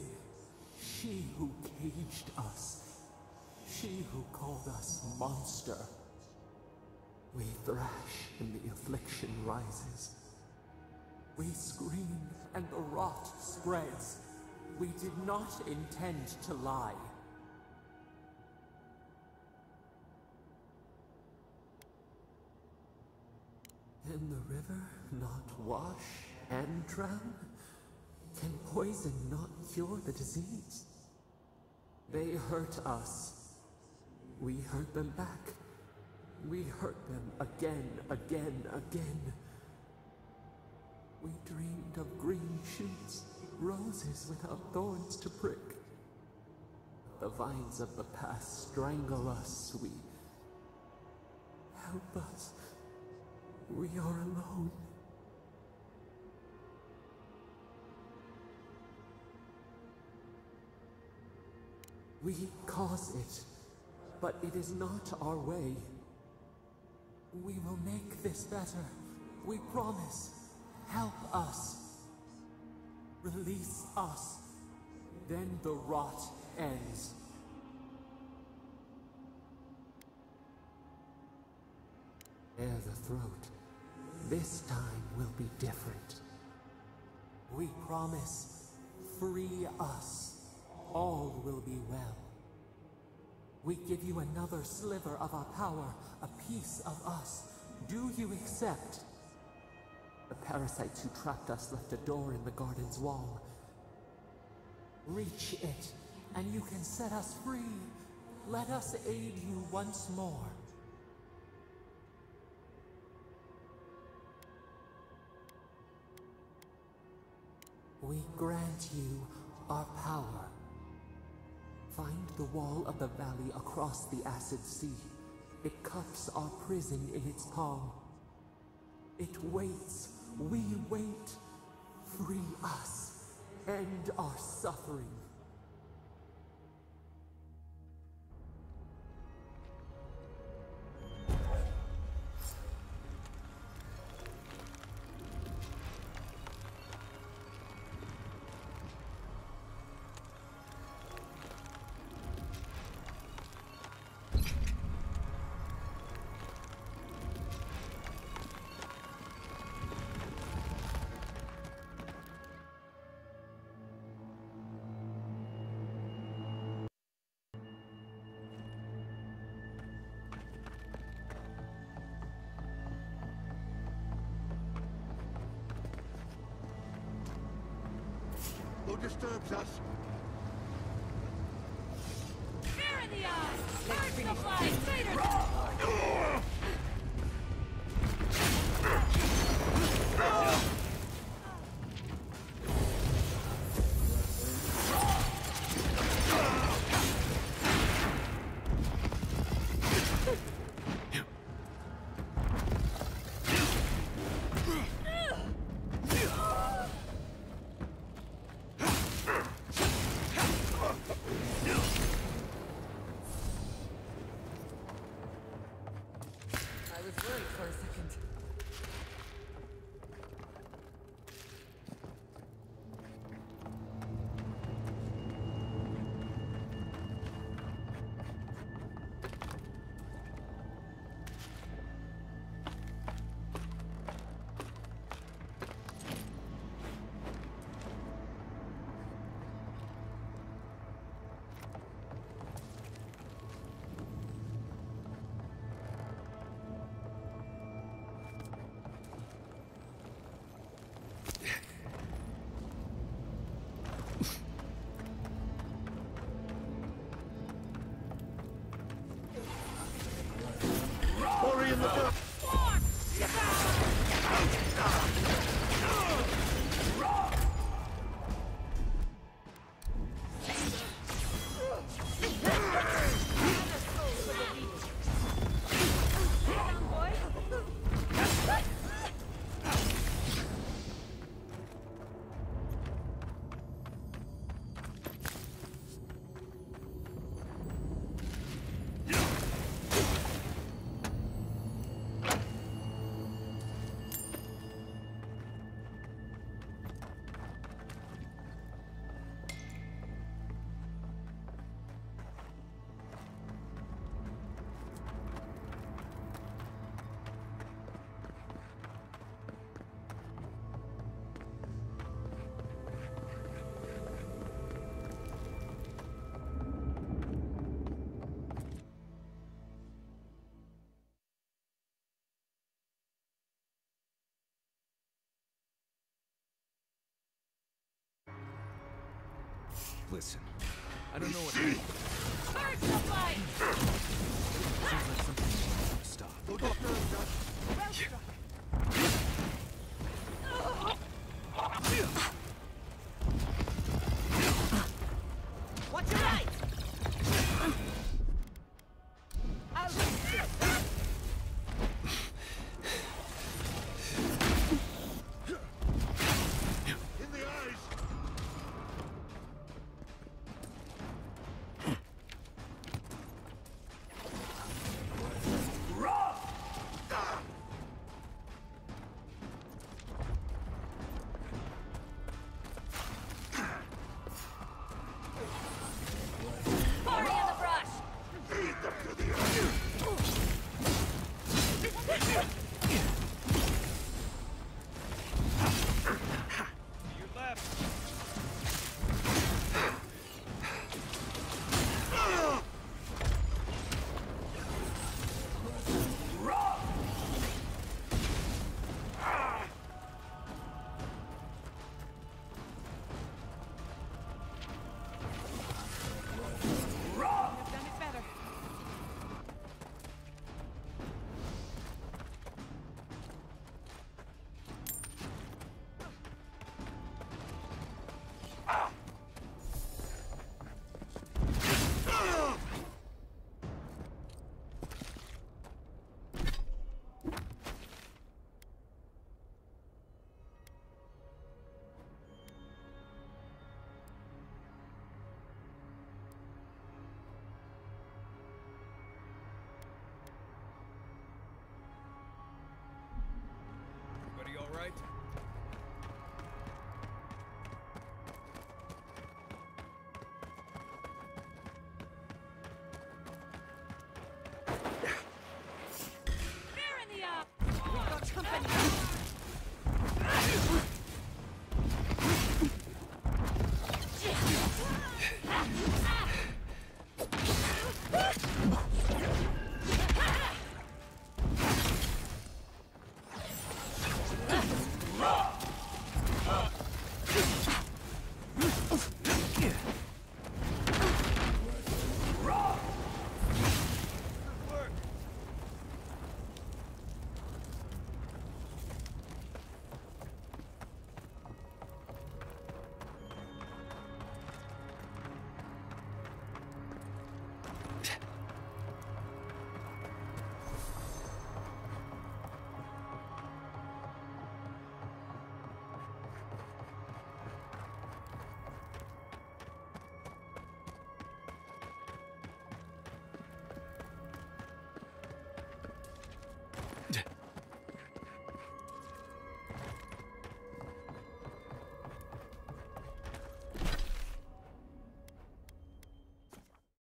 She who caged us. She who called us monster. We thrash and the affliction rises. We scream and the rot spreads. We did not intend to lie. Can the river not wash and drown? Can poison not cure the disease? They hurt us. We hurt them back. We hurt them again, again, again. We dreamed of green shoots, roses without thorns to prick. The vines of the past strangle us. We... Help us. We are alone. We cause it, but it is not our way. We will make this better. We promise. Help us. Release us. Then the rot ends. Bare the throat. This time will be different. We promise. Free us. All will be well. We give you another sliver of our power, a piece of us. Do you accept? The parasites who trapped us left a door in the garden's wall. Reach it, and you can set us free. Let us aid you once more. We grant you our power. Find the wall of the valley across the acid sea. It cups our prison in its palm. It waits. We wait. Free us. End our suffering. Who disturbs us? Fear in the eye! Burst the flag! Invaders! I was worried for a second. in the dark. Listen, I don't know what happened. First the fight!